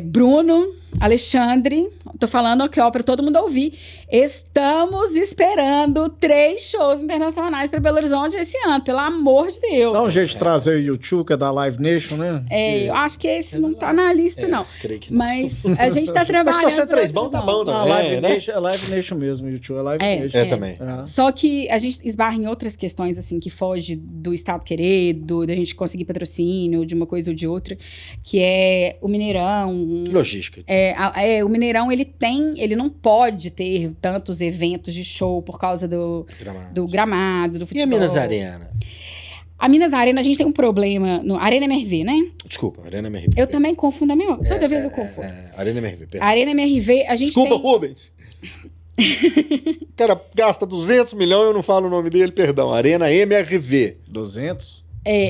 Bruno, Alexandre, tô falando aqui, ó, pra todo mundo ouvir. Estamos esperando 3 shows internacionais para Belo Horizonte esse ano, pelo amor de Deus. Dá um jeito de trazer o YouTube, que é da Live Nation, né? Eu acho que esse não tá na lista, não. Creio que não. Mas a gente tá trabalhando. Mas se você por 3 bom, outros tá bom nomes. A também. Live Nation mesmo, o YouTube é Live Nation. Eu também. Só que a gente esbarra em outras questões, assim, que foge do Estado querer, da gente conseguir patrocínio, de uma coisa ou de outra, que é o Mineirão. Logística. O Mineirão, ele não pode ter tantos eventos de show por causa do gramado, do futebol. E a Minas Arena? A Minas Arena, a gente tem um problema. Arena MRV, né? Desculpa, Arena MRV. Eu também confundo a mesma. Toda vez eu confundo. Arena MRV, perdão. Arena MRV, a gente Desculpa, tem... Rubens. O cara gasta 200 milhões, eu não falo o nome dele, perdão. Arena MRV. 200?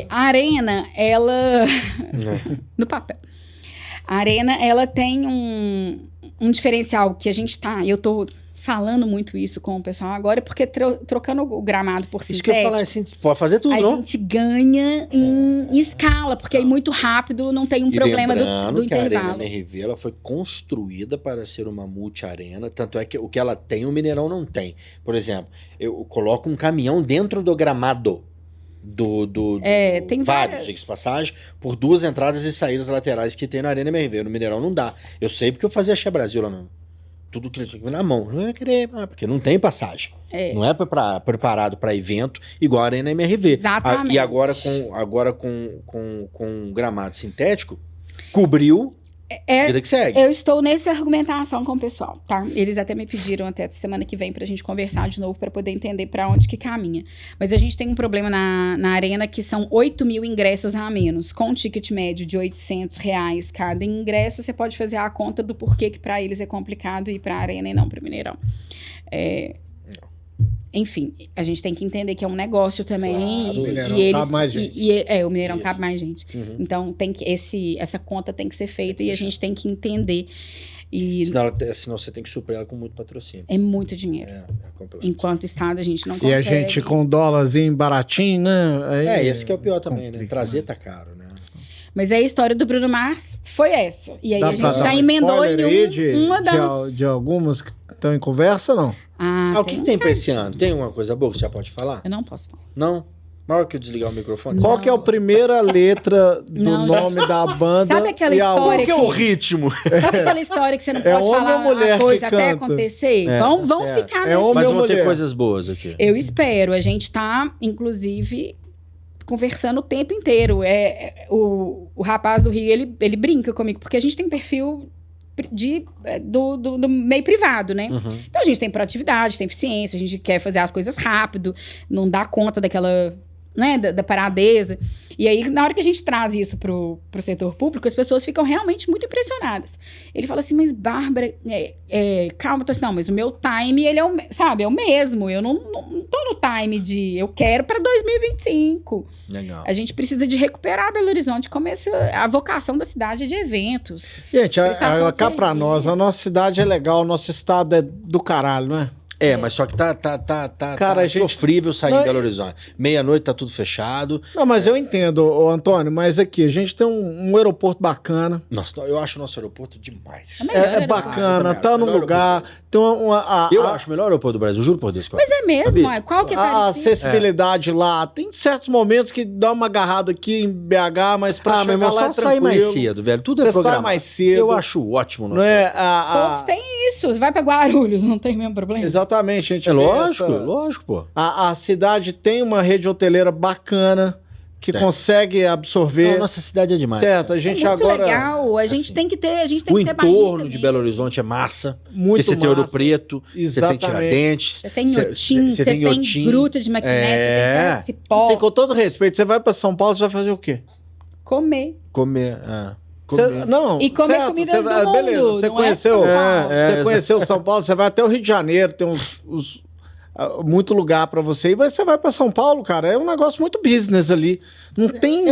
A Arena, ela... no papel. A Arena, ela tem um diferencial que a gente tá... Eu tô falando muito isso com o pessoal agora, porque trocando o gramado por sintético... Isso que eu ia falar, assim, pode fazer tudo, a não? gente ganha em escala, porque aí muito rápido não tem um problema do que a intervalo. Arena MRV ela foi construída para ser uma multi-arena, tanto é que o que ela tem, o Mineirão não tem. Por exemplo, eu coloco um caminhão dentro do gramado tem vários, várias. diga-se de passagem, por 2 entradas e saídas laterais que tem na Arena MRV. No Mineirão não dá. Eu sei porque eu fazia Axé Brasil lá no... Tudo que ele tinha que vir na mão. Não ia querer, porque não tem passagem. Não é preparado para evento igual a Arena MRV. Exatamente. E agora com gramado sintético, cobriu, vida que segue. Eu estou nessa argumentação com o pessoal, tá? Eles até me pediram até semana que vem pra gente conversar de novo pra poder entender pra onde que caminha. Mas a gente tem um problema na Arena que são 8 mil ingressos a menos. Com um ticket médio de R$800 cada ingresso, você pode fazer a conta do porquê que pra eles é complicado ir pra Arena e não pro Mineirão. Enfim, a gente tem que entender que é um negócio também. Claro, o Mineirão eles, cabe mais gente. O Mineirão cabe mais gente. Uhum. Então, tem que, essa conta tem que ser feita e a gente tem que entender. E Senão você tem que suprir ela com muito patrocínio. é muito dinheiro. É complexo. Enquanto Estado, a gente não E consegue. a gente com dólarzinho baratinho, né? Aí Esse que é o pior também, né? complica, Trazer tá caro, né? Mas aí a história do Bruno Mars foi essa. E aí Dá a pra gente dar já um emendou spoiler em aí uma das... de algumas que estão em conversa, não? O que tem pra esse ano? Tem uma coisa boa que você já pode falar? Eu não posso falar. Não? Maior que eu desligar o microfone? Qual que é a primeira letra do Não, nome da banda? Sabe aquela e a história Qual que é o ritmo? Sabe aquela história que você não É pode homem falar ou mulher a coisa que até canta? acontecer? É, vamos tá certo. ficar É nesse... homem Mas ou vão ter mulher? coisas boas aqui. Eu espero. A gente tá, inclusive, conversando o tempo inteiro. O rapaz do Rio, ele brinca comigo, porque a gente tem perfil do meio privado, né? Uhum. Então a gente tem proatividade, tem eficiência, a gente quer fazer as coisas rápido, não dá conta daquela... né, da paradeza. E aí, na hora que a gente traz isso pro setor público, as pessoas ficam realmente muito impressionadas. Ele fala assim, mas Bárbara, calma, assim, não, mas o meu time, ele é o mesmo. Eu não tô no time de, eu quero para 2025. Legal. A gente precisa de recuperar Belo Horizonte como a vocação da cidade de eventos. Gente, Prestação de cá pra nós, a nossa cidade é legal, o nosso estado é do caralho, não é? Mas só que tá Cara, a gente- sofrível sair Não, em Belo Horizonte. Meia-noite tá tudo fechado. Não, mas eu entendo, ô, Antônio, mas aqui, a gente tem um aeroporto bacana, Nossa, eu acho o nosso aeroporto demais. É melhor aeroporto. bacana, Ah, eu também tá acho. num Melhor lugar, tem Eu acho o melhor aeroporto do Brasil, juro por Deus. Mas é mesmo, Sabia? qual que é a parecido? acessibilidade lá. Tem certos momentos que dá uma agarrada aqui em BH, mas pra meu chegar irmão, lá só é sair mais tranquilo. cedo, velho. Tudo Você é sai programado. mais cedo. Eu acho ótimo. Não é? Todos têm isso. Você vai pra Guarulhos, não tem mesmo problema. Exatamente, a gente É vê lógico, essa- lógico, pô. A cidade tem uma rede hoteleira bacana, que consegue absorver. Não, nossa cidade é demais. Certo, cara. a gente muito agora. legal. A gente assim, tem que ter, a gente tem O que ser bairrista entorno de mesmo. Belo Horizonte é massa. Muito Porque você tem Ouro massa. Preto, você tem Exatamente. Tiradentes. Você tem Inhotim, você tem Inhotim. Gruta de Maquiné, você tem Cipó. Assim, com todo respeito, você vai pra São Paulo, você vai fazer o quê? Comer. Comer. Não, E comer certo, comidas você do vai, mundo, beleza, você não é conheceu, São Paulo. você conheceu São Paulo, você vai até o Rio de Janeiro, tem muito lugar pra você ir, mas você vai pra São Paulo, cara, é um negócio muito business ali. Não tem,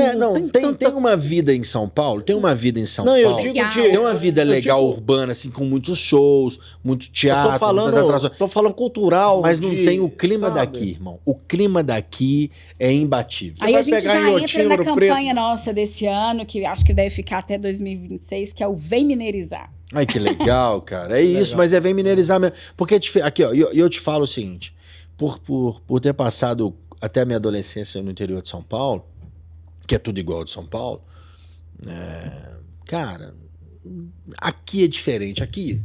Tem uma vida em São Paulo, tem uma vida em São Não, Paulo. eu digo de Tem uma vida legal digo- urbana, assim, com muitos shows, muito eu teatro, muitas atrações. tô falando cultural, Mas não tem o clima sabe? daqui, irmão. O clima daqui é imbatível. Aí vai a gente pegar já Inhotim, entra na Ouro campanha nossa desse ano, que acho que deve ficar até 2026, que é o Vem Mineirizar. Ai, que legal, cara. É isso, mas vem mineirizar mesmo. Porque aqui, ó, eu te falo o seguinte: por ter passado até a minha adolescência no interior de São Paulo, que é tudo igual de São Paulo, cara, aqui é diferente. Aqui.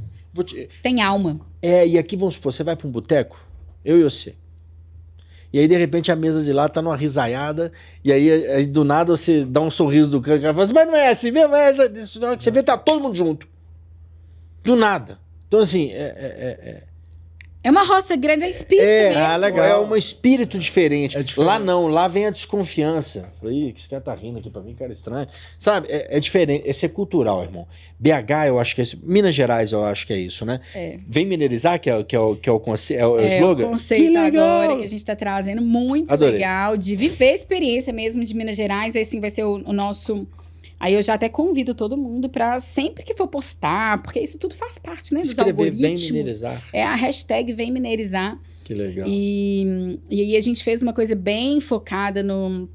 Tem alma. E aqui, vamos supor, você vai pra um boteco, eu e você. E aí, de repente, a mesa de lá tá numa risaiada, e aí do nada você dá um sorriso do cara e fala assim, mas não é assim mesmo, isso não é que você vê, tá todo mundo junto. Do nada. Então, assim, É uma roça grande, é espírito mesmo. legal. é um espírito diferente. É diferente. Lá não, lá vem a desconfiança. Falei, esse cara tá rindo aqui pra mim, cara estranho. Sabe, é diferente, esse é cultural, irmão. BH, eu acho que é isso. Minas Gerais, eu acho que é isso, né? É. Vem mineirizar, que é o conceito, é o É slogan? o conceito Que legal! agora que a gente está trazendo, muito Adorei. legal, de viver a experiência mesmo de Minas Gerais. Aí sim vai ser o nosso... Aí eu já até convido todo mundo para sempre que for postar, porque isso tudo faz parte, né, dos Escrever Vem algoritmos. mineirizar. É a hashtag Vem Mineirizar. Que legal. E aí a gente fez uma coisa bem focada no...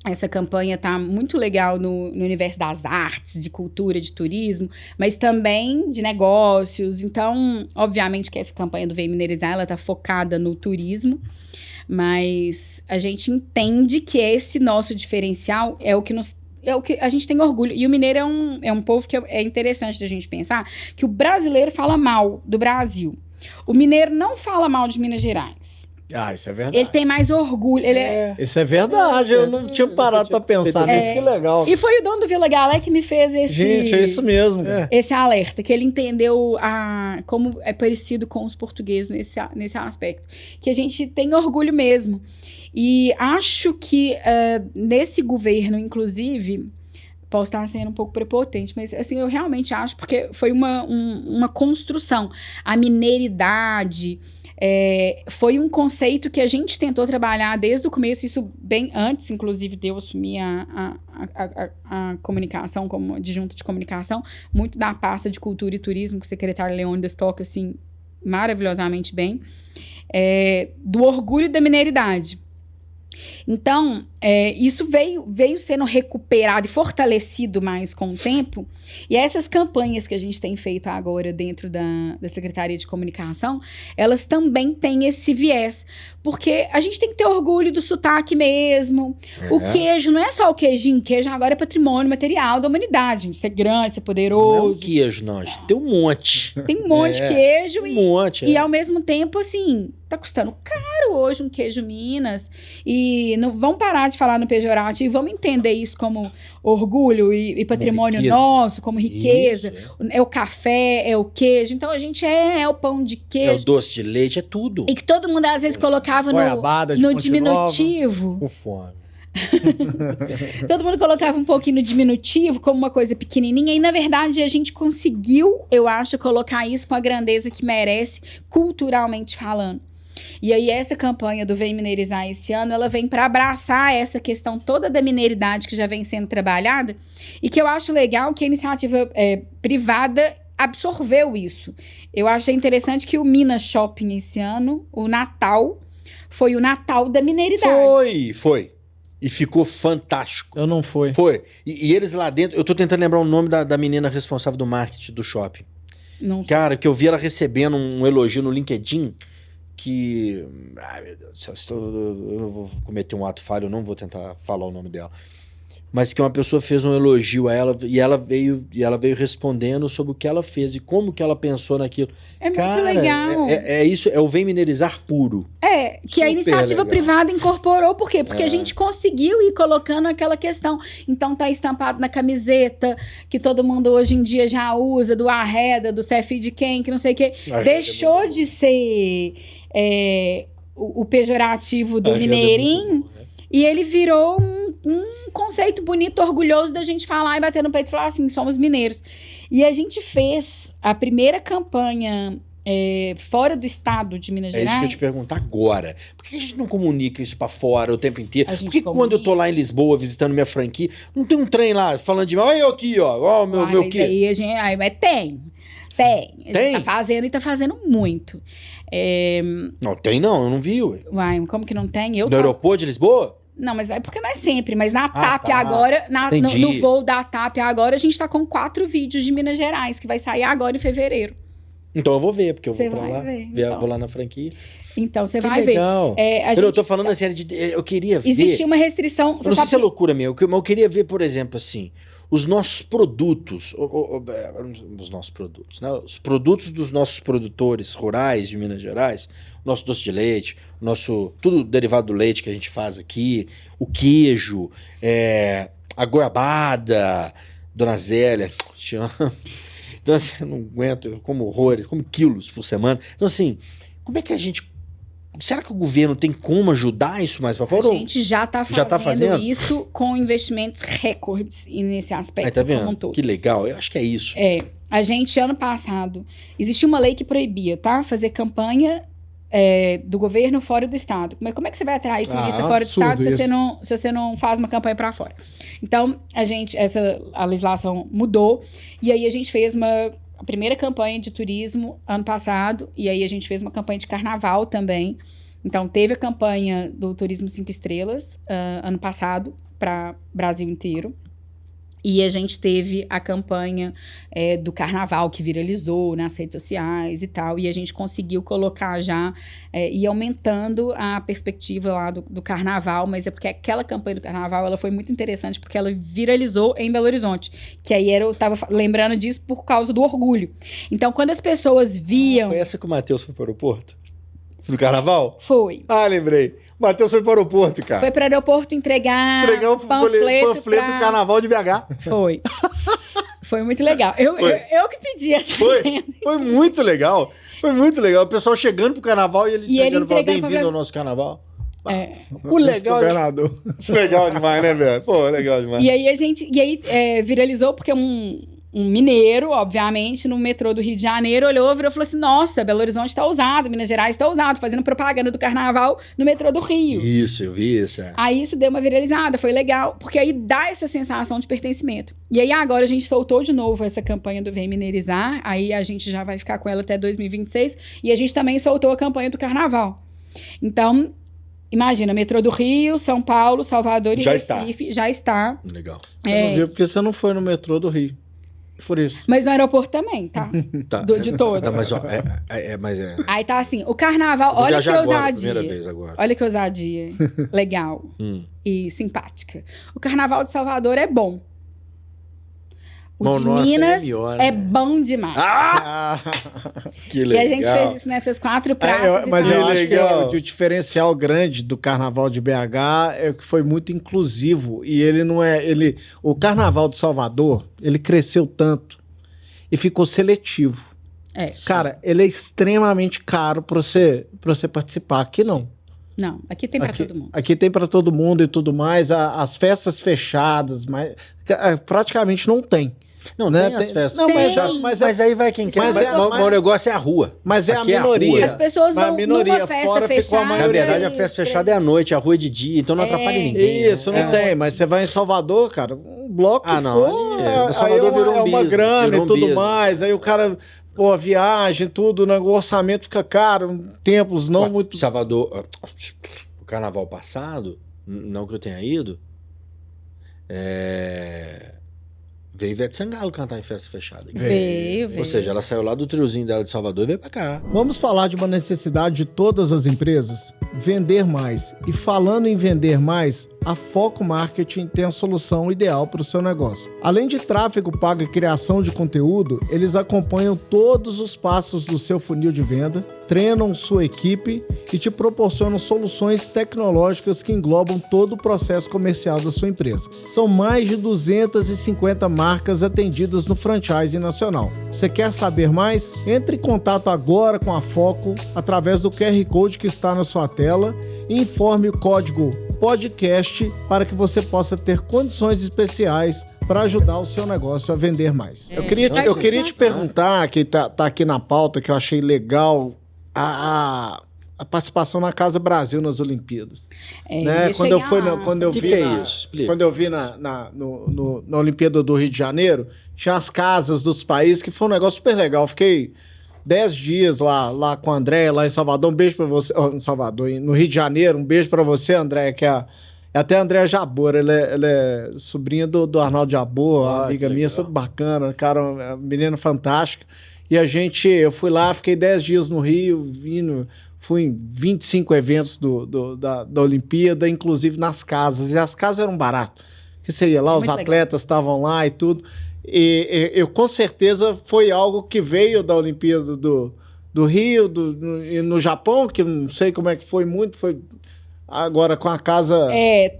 Essa campanha tá muito legal no universo das artes, de cultura, de turismo, mas também de negócios. Então, obviamente que essa campanha do Vem Mineirizar, ela tá focada no turismo, mas a gente entende que esse nosso diferencial é o que a gente tem orgulho. E o mineiro é um povo que é interessante da gente pensar que o brasileiro fala mal do Brasil. O mineiro não fala mal de Minas Gerais. Isso é verdade. Ele tem mais orgulho. Isso é verdade, eu não tinha parado pra pensar nisso, que legal. E foi o dono do Vila Galé que me fez esse... Gente, é isso mesmo. cara. Esse alerta, que ele entendeu como é parecido com os portugueses nesse aspecto. Que a gente tem orgulho mesmo. E acho que nesse governo, inclusive, posso estar sendo um pouco prepotente, mas assim, eu realmente acho, porque foi uma construção. A mineiridade... foi um conceito que a gente tentou trabalhar desde o começo, isso bem antes, inclusive, de eu assumir a comunicação como adjunta de comunicação, muito da pasta de cultura e turismo, que o secretário Leônidas toca, assim, maravilhosamente bem, do orgulho da mineiridade. Então, isso veio sendo recuperado e fortalecido mais com o tempo. E essas campanhas que a gente tem feito agora dentro da Secretaria de Comunicação, elas também têm esse viés. Porque a gente tem que ter orgulho do sotaque mesmo. O queijo não é só o queijinho. Queijo agora é patrimônio material da humanidade. Gente, ser grande, ser poderoso. Não é um queijo, não. A gente tem um monte. Tem um monte de queijo. Um monte. E ao mesmo tempo, assim, tá custando caro hoje um queijo Minas. E não vamos parar de falar no pejorativo, vamos entender isso como orgulho e patrimônio nosso, como riqueza. Isso, é o café, é o queijo. Então a gente é o pão de queijo. É o doce de leite, é tudo. E que todo mundo às vezes colocava no diminutivo. Com fome. Todo mundo colocava um pouquinho no diminutivo, como uma coisa pequenininha. E na verdade a gente conseguiu, eu acho, colocar isso com a grandeza que merece, culturalmente falando. E aí essa campanha do Vem Mineirizar esse ano, ela vem para abraçar essa questão toda da mineiridade que já vem sendo trabalhada e que eu acho legal que a iniciativa privada absorveu isso. Eu achei interessante que o Minas Shopping esse ano, o Natal, foi o Natal da mineiridade. Foi. E ficou fantástico. Eu não fui. Foi. E eles lá dentro, eu tô tentando lembrar o nome da menina responsável do marketing do shopping. Não sei. Cara, que eu vi ela recebendo um elogio no LinkedIn que... Ai, meu Deus do céu, eu não vou cometer um ato falho, eu não vou tentar falar o nome dela. mas que uma pessoa fez um elogio a ela e ela veio respondendo sobre o que ela fez e como que ela pensou naquilo. É muito legal. É isso, é o Vem Minerizar puro. Que a iniciativa legal. privada incorporou. Por quê? Porque a gente conseguiu ir colocando aquela questão. Então tá estampado na camiseta, que todo mundo hoje em dia já usa, do Arreda, do CFI de quem, que não sei o quê. Deixou de ser o pejorativo do mineirinho e ele virou um conceito bonito, orgulhoso da gente falar e bater no peito e falar assim, somos mineiros. E a gente fez a primeira campanha fora do estado de Minas Gerais. É isso que eu te pergunto agora. Por que a gente não comunica isso pra fora o tempo inteiro? A gente Por que quando eu tô lá em Lisboa visitando minha franquia, não tem um trem lá falando de mim, olha eu aqui, ó, meu quê? Mas tem. Tem. Tem? Tá fazendo e tá fazendo muito. Não tem não, eu não vi, ué. Uai, como que não tem? No aeroporto de Lisboa? Não, mas é porque não é sempre. Mas na TAP tá. agora, no voo da TAP agora, a gente tá com 4 vídeos de Minas Gerais, que vai sair agora em fevereiro. Então eu vou ver, porque eu Você vou pra vai lá. ver, então. Vou lá na franquia. Então, você Que vai legal. ver. Eu tô falando assim, eu queria ver... Existia uma restrição... Eu não sei se é loucura minha, mas eu queria ver, por exemplo, assim, os nossos produtos, os nossos produtos, né? Os produtos dos nossos produtores rurais de Minas Gerais, o nosso doce de leite, tudo derivado do leite que a gente faz aqui, o queijo, a goiabada, Dona Zélia, te amo. Então, assim, eu não aguento, eu como horrores, como quilos por semana. Então, assim, como é que a gente... Será que o governo tem como ajudar isso mais para fora? A gente já tá fazendo isso com investimentos recordes nesse aspecto. Aí, tá vendo? Como um todo. Que legal, eu acho que é isso. A gente, ano passado, existia uma lei que proibia, tá? Fazer campanha do governo fora do estado. Mas como é que você vai atrair turista fora do estado se você não faz uma campanha para fora? Então, a legislação mudou e aí a gente fez a primeira campanha de turismo ano passado, e aí a gente fez uma campanha de carnaval também. Então, teve a campanha do Turismo 5 Estrelas ano passado para Brasil inteiro. E a gente teve a campanha do carnaval, que viralizou nas redes sociais e tal. E a gente conseguiu colocar já, e aumentando a perspectiva lá do carnaval. Mas é porque aquela campanha do carnaval, ela foi muito interessante, porque ela viralizou em Belo Horizonte. Que aí eu tava lembrando disso por causa do orgulho. Então, quando as pessoas viam... Foi essa que o Matheus foi para o aeroporto? Do carnaval? Foi. Lembrei. O Matheus foi para o aeroporto, cara. Foi para o aeroporto entregar o panfleto do carnaval de BH. Foi. Foi muito legal. Eu que pedi essa agenda. Foi muito legal. Foi muito legal. O pessoal chegando pro carnaval e ele falando, bem-vindo ao nosso carnaval. O legal. Legal demais, né, velho? Pô, legal demais. E aí viralizou porque um mineiro, obviamente, no metrô do Rio de Janeiro, olhou e falou assim, nossa, Belo Horizonte tá usado, Minas Gerais tá usado, fazendo propaganda do carnaval no metrô do Rio. Isso, eu vi isso. Aí isso deu uma viralizada, foi legal, porque aí dá essa sensação de pertencimento. E aí agora a gente soltou de novo essa campanha do Vem Minerizar, aí a gente já vai ficar com ela até 2026, e a gente também soltou a campanha do carnaval. Então... Imagina, metrô do Rio, São Paulo, Salvador e Recife. Já está. Legal. Você não viu porque você não foi no metrô do Rio. Por isso. Mas no aeroporto também, tá? De todo. Não, mas Aí tá assim, o carnaval, olha que ousadia. Primeira vez agora. Olha que ousadia. Legal. E simpática. O carnaval de Salvador é bom. O de Minas é bom demais. Que legal. E a gente fez isso nessas 4 praças. Mas eu acho que o diferencial grande do carnaval de BH é que foi muito inclusivo. E ele não é... O carnaval de Salvador, ele cresceu tanto e ficou seletivo. Cara, ele é extremamente caro para você participar. Aqui não. Não, aqui tem para todo mundo. Aqui tem para todo mundo e tudo mais. As festas fechadas, mas praticamente não tem. Não, né? Tem as festas. Não, mas aí vai quem quer. O negócio é a rua. Mas é aqui a minoria. As pessoas vão numa festa fechada. Na verdade, a festa fechada é à noite, a rua é de dia, então não atrapalha ninguém. Isso, não tem. Mas você vai em Salvador, cara, um bloco Salvador virou uma grana e tudo mais. Aí o cara... Pô, viagem, tudo, né? O orçamento fica caro, tempos não muito... Salvador, o carnaval passado, não que eu tenha ido, veio Ivete Sangalo cantar em festa fechada. Veio. Ou seja, ela saiu lá do triozinho dela de Salvador e veio pra cá. Vamos falar de uma necessidade de todas as empresas? Vender mais. E falando em vender mais, a Foco Marketing tem a solução ideal para o seu negócio. Além de tráfego pago e criação de conteúdo, eles acompanham todos os passos do seu funil de venda, treinam sua equipe e te proporcionam soluções tecnológicas que englobam todo o processo comercial da sua empresa. São mais de 250 marcas atendidas no franchise nacional. Você quer saber mais? Entre em contato agora com a Foco através do QR Code que está na sua tela e informe o código podcast para que você possa ter condições especiais para ajudar o seu negócio a vender mais. Eu queria te perguntar, que tá aqui na pauta, que eu achei legal, a participação na Casa Brasil nas Olimpíadas. Né? Quando eu vi na Olimpíada do Rio de Janeiro, tinha as casas dos países, que foi um negócio super legal. Eu fiquei 10 dias lá com a Andréia, lá em Salvador. Um beijo pra você. Em Salvador, no Rio de Janeiro. Um beijo pra você, Andréia, que é até a Andréia Jabor. Ela é sobrinha do Arnaldo Jabor, amiga minha, super bacana, cara, uma menina fantástica. E eu fui lá, fiquei 10 dias no Rio, fui em 25 eventos da Olimpíada, inclusive nas casas. E as casas eram baratas. Que você ia lá, os atletas estavam lá e tudo. E eu, com certeza, foi algo que veio da Olimpíada do Rio, e no Japão, que não sei como é que foi muito, foi agora com a casa...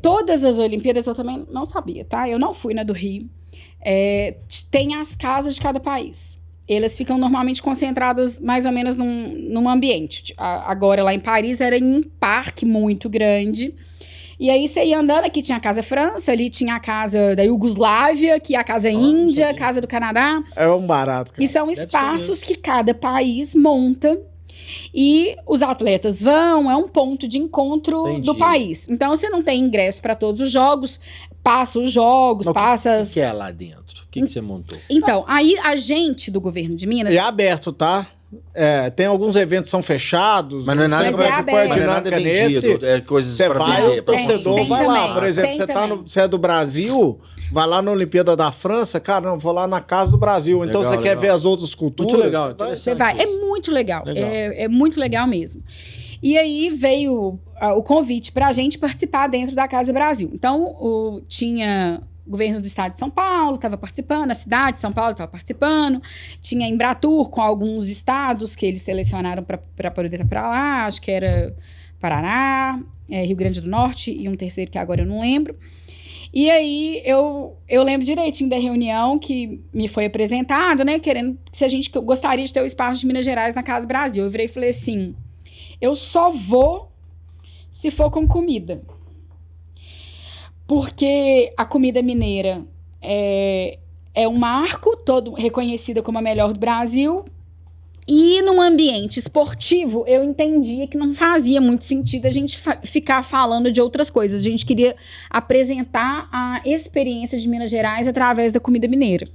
Todas as Olimpíadas eu também não sabia, tá? Eu não fui na do Rio. Tem as casas de cada país. Elas ficam normalmente concentradas mais ou menos num ambiente. Agora, lá em Paris, era em um parque muito grande. E aí, você ia andando, aqui tinha a Casa França, ali tinha a Casa da Iugoslávia, aqui a Casa Índia, a Casa do Canadá. É um barato, cara. E são espaços que cada país monta. E os atletas vão, é um ponto de encontro do país. Então, você não tem ingresso para todos os jogos, passa os jogos, passa... O que é lá dentro? O que você montou? Então, aí a gente do governo de Minas... É aberto, tá? Tem alguns eventos que são fechados. Mas não é nada como é que foi a dinâmica nesse. Coisas você pra vai, vender, o torcedor vai lá. Por exemplo, você é do Brasil, vai lá na Olimpíada da França, cara, não, vou lá na Casa do Brasil. Então você quer ver as outras culturas. Muito legal, interessante. Você vai. É muito legal. É muito legal mesmo. E aí veio o convite pra gente participar dentro da Casa Brasil. Então, tinha... O governo do estado de São Paulo estava participando, a cidade de São Paulo estava participando, tinha Embratur com alguns estados que eles selecionaram para poder estar para lá, acho que era Paraná, Rio Grande do Norte e um terceiro que agora eu não lembro. E aí eu lembro direitinho da reunião que me foi apresentado, né, querendo se a gente gostaria de ter o espaço de Minas Gerais na Casa Brasil. Eu virei e falei assim, eu só vou se for com comida. Porque a comida mineira é um marco, todo reconhecida como a melhor do Brasil. E num ambiente esportivo, eu entendia que não fazia muito sentido a gente ficar falando de outras coisas. A gente queria apresentar a experiência de Minas Gerais através da comida mineira.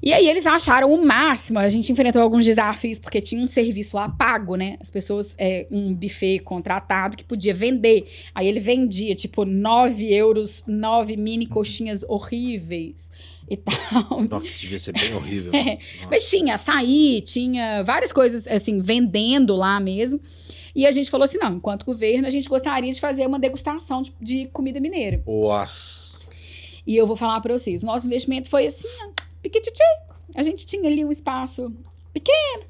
E aí eles acharam o máximo, a gente enfrentou alguns desafios, porque tinha um serviço lá pago, né? As pessoas, um buffet contratado que podia vender. Aí ele vendia, tipo, 9 euros, 9 mini coxinhas horríveis e tal. Nossa, devia ser bem horrível. Mas tinha açaí, tinha várias coisas, assim, vendendo lá mesmo. E a gente falou assim, não, enquanto governo, a gente gostaria de fazer uma degustação de comida mineira. Nossa! E eu vou falar pra vocês, nosso investimento foi assim, piquititico. A gente tinha ali um espaço pequeno,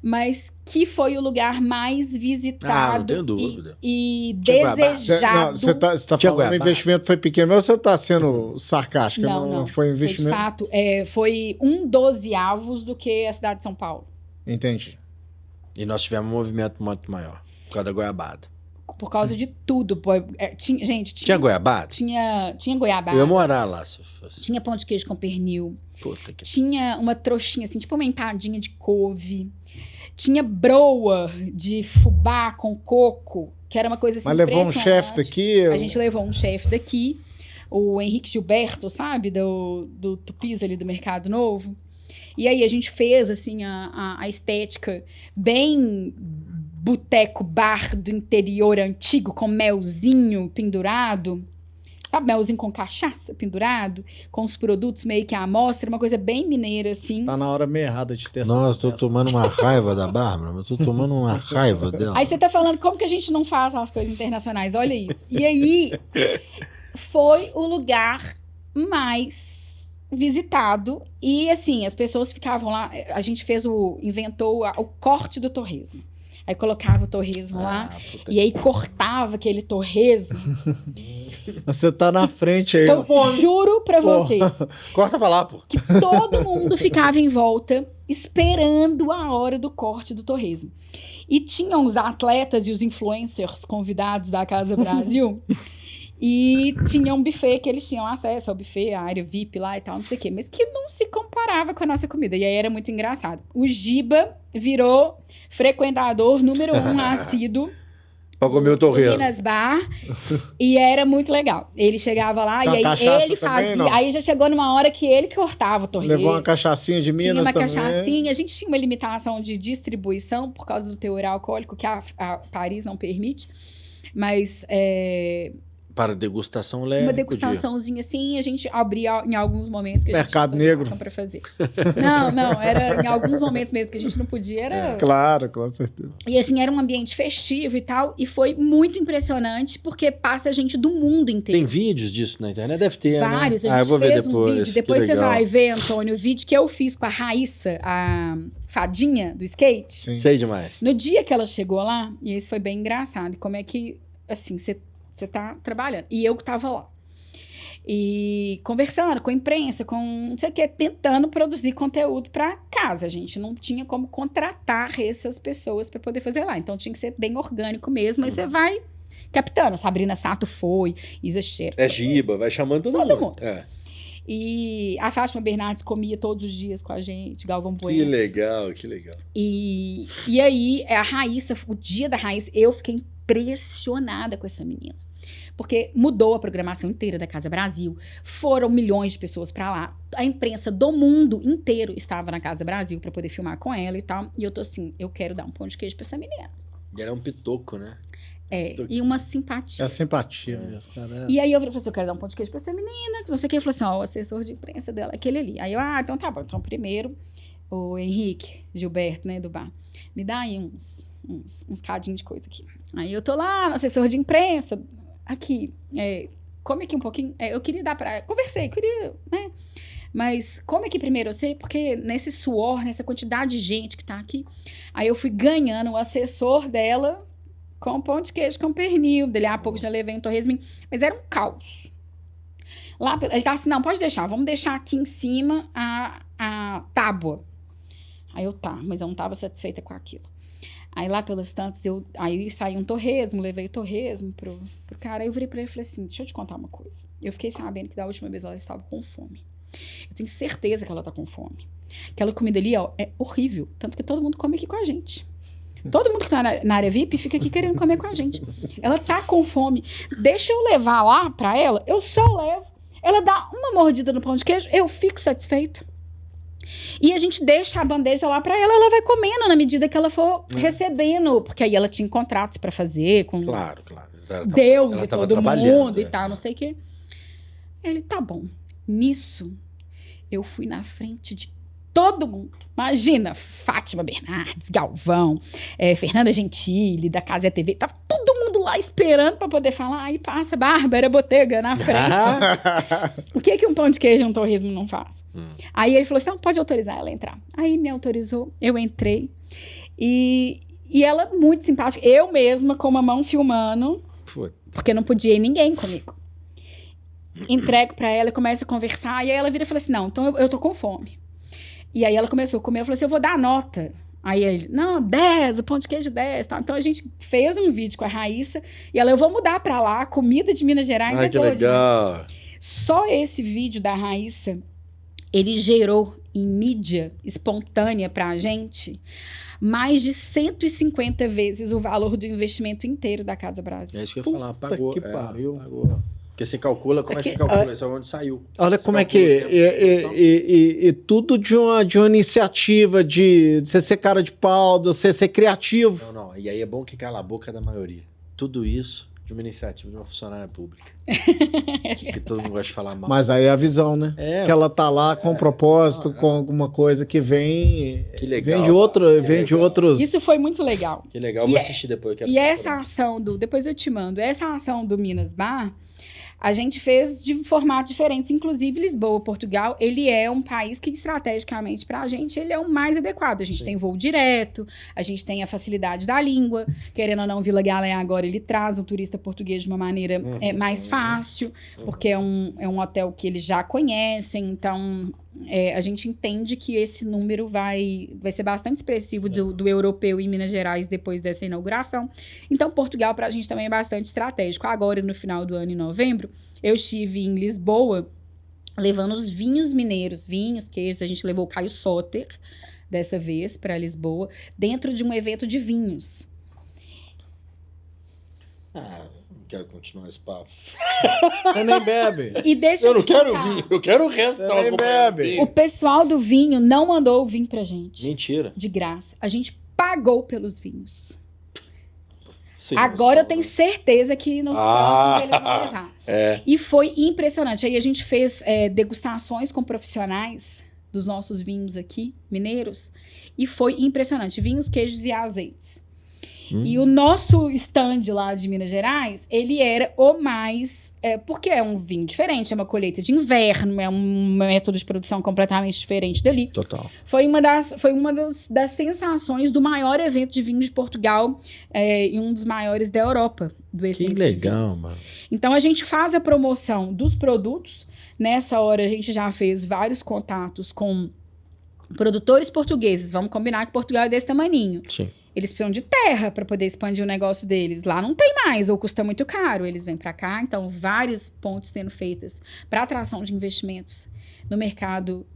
mas que foi o lugar mais visitado não tenho dúvida. e desejado. Você tá falando que o investimento foi pequeno, mas você tá sendo sarcástica. Não foi investimento. De fato, foi 1/12 do que a cidade de São Paulo. Entendi. E nós tivemos um movimento muito maior, por causa da goiabada. Por causa de tudo. Tinha goiabada? Tinha goiabada. Eu ia morar lá, se fosse. Tinha pão de queijo com pernil. Puta que... Tinha uma trouxinha, assim, tipo uma empadinha de couve. Tinha broa de fubá com coco, que era uma coisa assim. Mas levou um chefe daqui? A gente levou um chefe daqui, o Henrique Gilberto, sabe? Do Tupis ali do Mercado Novo. E aí a gente fez, assim, a estética bem boteco, bar do interior antigo, com melzinho pendurado. sabe, melzinho com cachaça pendurado, com os produtos meio que à amostra, uma coisa bem mineira, assim. Tá na hora meio errada de ter Nossa, tô tomando uma raiva da Bárbara, mas tô tomando uma raiva dela. Aí você tá falando como que a gente não faz as coisas internacionais, olha isso. E aí, foi o lugar mais visitado, e assim, as pessoas ficavam lá, a gente inventou o corte do torresmo. Aí colocava o torresmo lá, e aí cortava aquele torresmo. Você tá na frente aí. Eu juro pra vocês Corta pra lá, pô. que todo mundo ficava em volta esperando a hora do corte do torresmo. E tinham os atletas e os influencers convidados da Casa Brasil, e tinha um buffet que eles tinham acesso ao buffet, a área VIP lá e tal, não sei o quê, mas que não se comparava com a nossa comida. E aí era muito engraçado. O Giba virou frequentador número 1 assíduo Pra comer o do torresmo. Minas Bar, e era muito legal. Ele chegava lá Com a e aí cachaça ele também, fazia. não? Aí já chegou numa hora que ele cortava o torresmo. Levou uma cachaçinha de Tinha Minas uma também. cachaçinha. A gente tinha uma limitação de distribuição por causa do teor alcoólico que a Paris não permite. Mas Para degustação leve. uma degustaçãozinha assim, a gente abria em alguns momentos que a Mercado gente tinha Negro. autorização pra fazer. Não, era em alguns momentos mesmo que a gente não podia, era... Claro, com certeza. E assim, era um ambiente festivo e tal, e foi muito impressionante, porque passa gente do mundo inteiro. Tem vídeos disso na internet? Deve ter, Vários, né? a gente eu vou ver fez depois. um vídeo. Que Depois você legal. vai ver, Antônio, o vídeo que eu fiz com a Raíssa, a fadinha do skate. Sim. Sei demais. No dia que ela chegou lá, e isso foi bem engraçado, como é que, assim, você tá trabalhando. E eu que tava lá. E conversando com a imprensa, com não sei o que, tentando produzir conteúdo para casa. A gente não tinha como contratar essas pessoas para poder fazer lá. Então tinha que ser bem orgânico mesmo. Aí você vai captando. A Sabrina Sato foi, Isa Cheira. É Giba, vai chamando todo mundo. É. E a Fátima Bernardes comia todos os dias com a gente, Galvão Que Bueno. legal, que legal. E aí, a Raíssa, o dia da Raíssa, eu fiquei impressionada com essa menina. Porque mudou a programação inteira da Casa Brasil. Foram milhões de pessoas pra lá. A imprensa do mundo inteiro estava na Casa Brasil pra poder filmar com ela e tal. E eu tô assim, eu quero dar um pão de queijo pra essa menina. E era um pitoco, né? E uma simpatia. É simpatia mesmo, cara. E aí eu falei assim, eu quero dar um pão de queijo pra essa menina, que não sei o que. Ele falou assim, ó, o assessor de imprensa dela é aquele ali. Aí eu, então tá bom. Então primeiro, o Henrique Gilberto, né, do bar, me dá aí uns cadinhos de coisa aqui. Aí eu tô lá, no assessor de imprensa, aqui, come aqui um pouquinho. Eu queria dar pra... Conversei, queria, né? Mas come aqui primeiro você, porque nesse suor, nessa quantidade de gente que tá aqui, aí eu fui ganhando o assessor dela com pão de queijo com pernil. Dele a pouco já levei um torresminho. Mas era um caos. Lá, ele tava assim, não, pode deixar, vamos deixar aqui em cima a tábua. Aí eu, mas eu não tava satisfeita com aquilo. Aí lá pelas tantas, aí saiu um torresmo, levei o torresmo pro cara. Aí eu virei pra ele e falei assim, deixa eu te contar uma coisa. Eu fiquei sabendo que da última vez ela estava com fome. Eu tenho certeza que ela tá com fome. Aquela comida ali, ó, é horrível. Tanto que todo mundo come aqui com a gente. Todo mundo que tá na área VIP fica aqui querendo comer com a gente. Ela tá com fome. Deixa eu levar lá pra ela, eu só levo. Ela dá uma mordida no pão de queijo, eu fico satisfeita. E a gente deixa a bandeja lá pra ela, ela vai comendo na medida que ela for recebendo. Porque aí ela tinha contratos pra fazer com Claro. Deus ela e tava todo trabalhando, mundo e tal, não sei o quê. Ele, tá bom. Nisso, eu fui na frente de todo mundo. Imagina, Fátima Bernardes, Galvão, Fernanda Gentili, da Casa TV. Tava todo mundo lá esperando pra poder falar. Aí passa Bárbara Botega na frente. O que um pão de queijo e um torresmo não faz? Aí ele falou assim, não, pode autorizar ela a entrar. Aí me autorizou, eu entrei. E ela muito simpática. Eu mesma com uma mão filmando. Foi. Porque não podia ir ninguém comigo. Entrego pra ela e começa a conversar. E aí ela vira e fala assim, não, então eu tô com fome. E aí ela começou a comer, ela falou assim, eu vou dar a nota. Aí ele, não, 10, o pão de queijo 10. Tal. Então a gente fez um vídeo com a Raíssa, e ela, eu vou mudar pra lá, comida de Minas Gerais. Ai, que legal. Só esse vídeo da Raíssa, ele gerou em mídia espontânea pra gente mais de 150 vezes o valor do investimento inteiro da Casa Brasil. É isso que eu ia falar, pagou. Que pariu. Pagou. Porque você calcula, como é que você calcula? Isso é onde saiu. Olha Você como é calcula que... o tempo de exposição. E tudo de uma iniciativa, de você ser cara de pau, de você ser criativo. Não. E aí é bom que cala a boca da maioria. Tudo isso de uma iniciativa de uma funcionária pública. Que todo mundo gosta de falar mal. Mas aí é a visão, né? É, Que ela tá lá com propósito, com alguma coisa que vem... Que legal, Vem de que legal. outros... Isso foi muito legal. Que legal, vou assistir depois. Eu quero E essa procurar. ação depois eu te mando, essa ação do Minas Bar, a gente fez de formatos diferentes, inclusive Lisboa, Portugal, ele é um país que estrategicamente pra gente, ele é o mais adequado. A gente tem voo direto, a gente tem a facilidade da língua, querendo ou não, Vila Galé agora ele traz o turista português de uma maneira mais fácil, porque é um hotel que eles já conhecem, então... a gente entende que esse número vai ser bastante expressivo do europeu em Minas Gerais depois dessa inauguração. Então, Portugal, para a gente, também é bastante estratégico. Agora, no final do ano, em novembro, eu estive em Lisboa, levando os vinhos mineiros, vinhos, queijos. A gente levou o Caio Soter, dessa vez, para Lisboa, dentro de um evento de vinhos. Não quero continuar esse papo. Você nem bebe. E deixa Eu não te quero contar, vinho, eu quero o resto Você da nem bebe. o pessoal do vinho não mandou o vinho pra gente. Mentira. De graça. A gente pagou pelos vinhos. Sem Agora eu noção, tenho né? certeza que nos próximos eles vão levar. É. E foi impressionante. Aí a gente fez degustações com profissionais dos nossos vinhos aqui, mineiros, e foi impressionante. Vinhos, queijos e azeites. E o nosso stand lá de Minas Gerais, ele era o mais... porque é um vinho diferente, é uma colheita de inverno, é um método de produção completamente diferente dali. Total. Foi uma das sensações do maior evento de vinho de Portugal e um dos maiores da Europa, do Que Essência de legal, Vinhos. mano. Então, a gente faz a promoção dos produtos. Nessa hora, a gente já fez vários contatos com produtores portugueses. Vamos combinar que Portugal é desse tamaninho. Sim. Eles precisam de terra para poder expandir o negócio deles. Lá não tem mais, ou custa muito caro. Eles vêm para cá, então várias pontes sendo feitas para atração de investimentos no mercado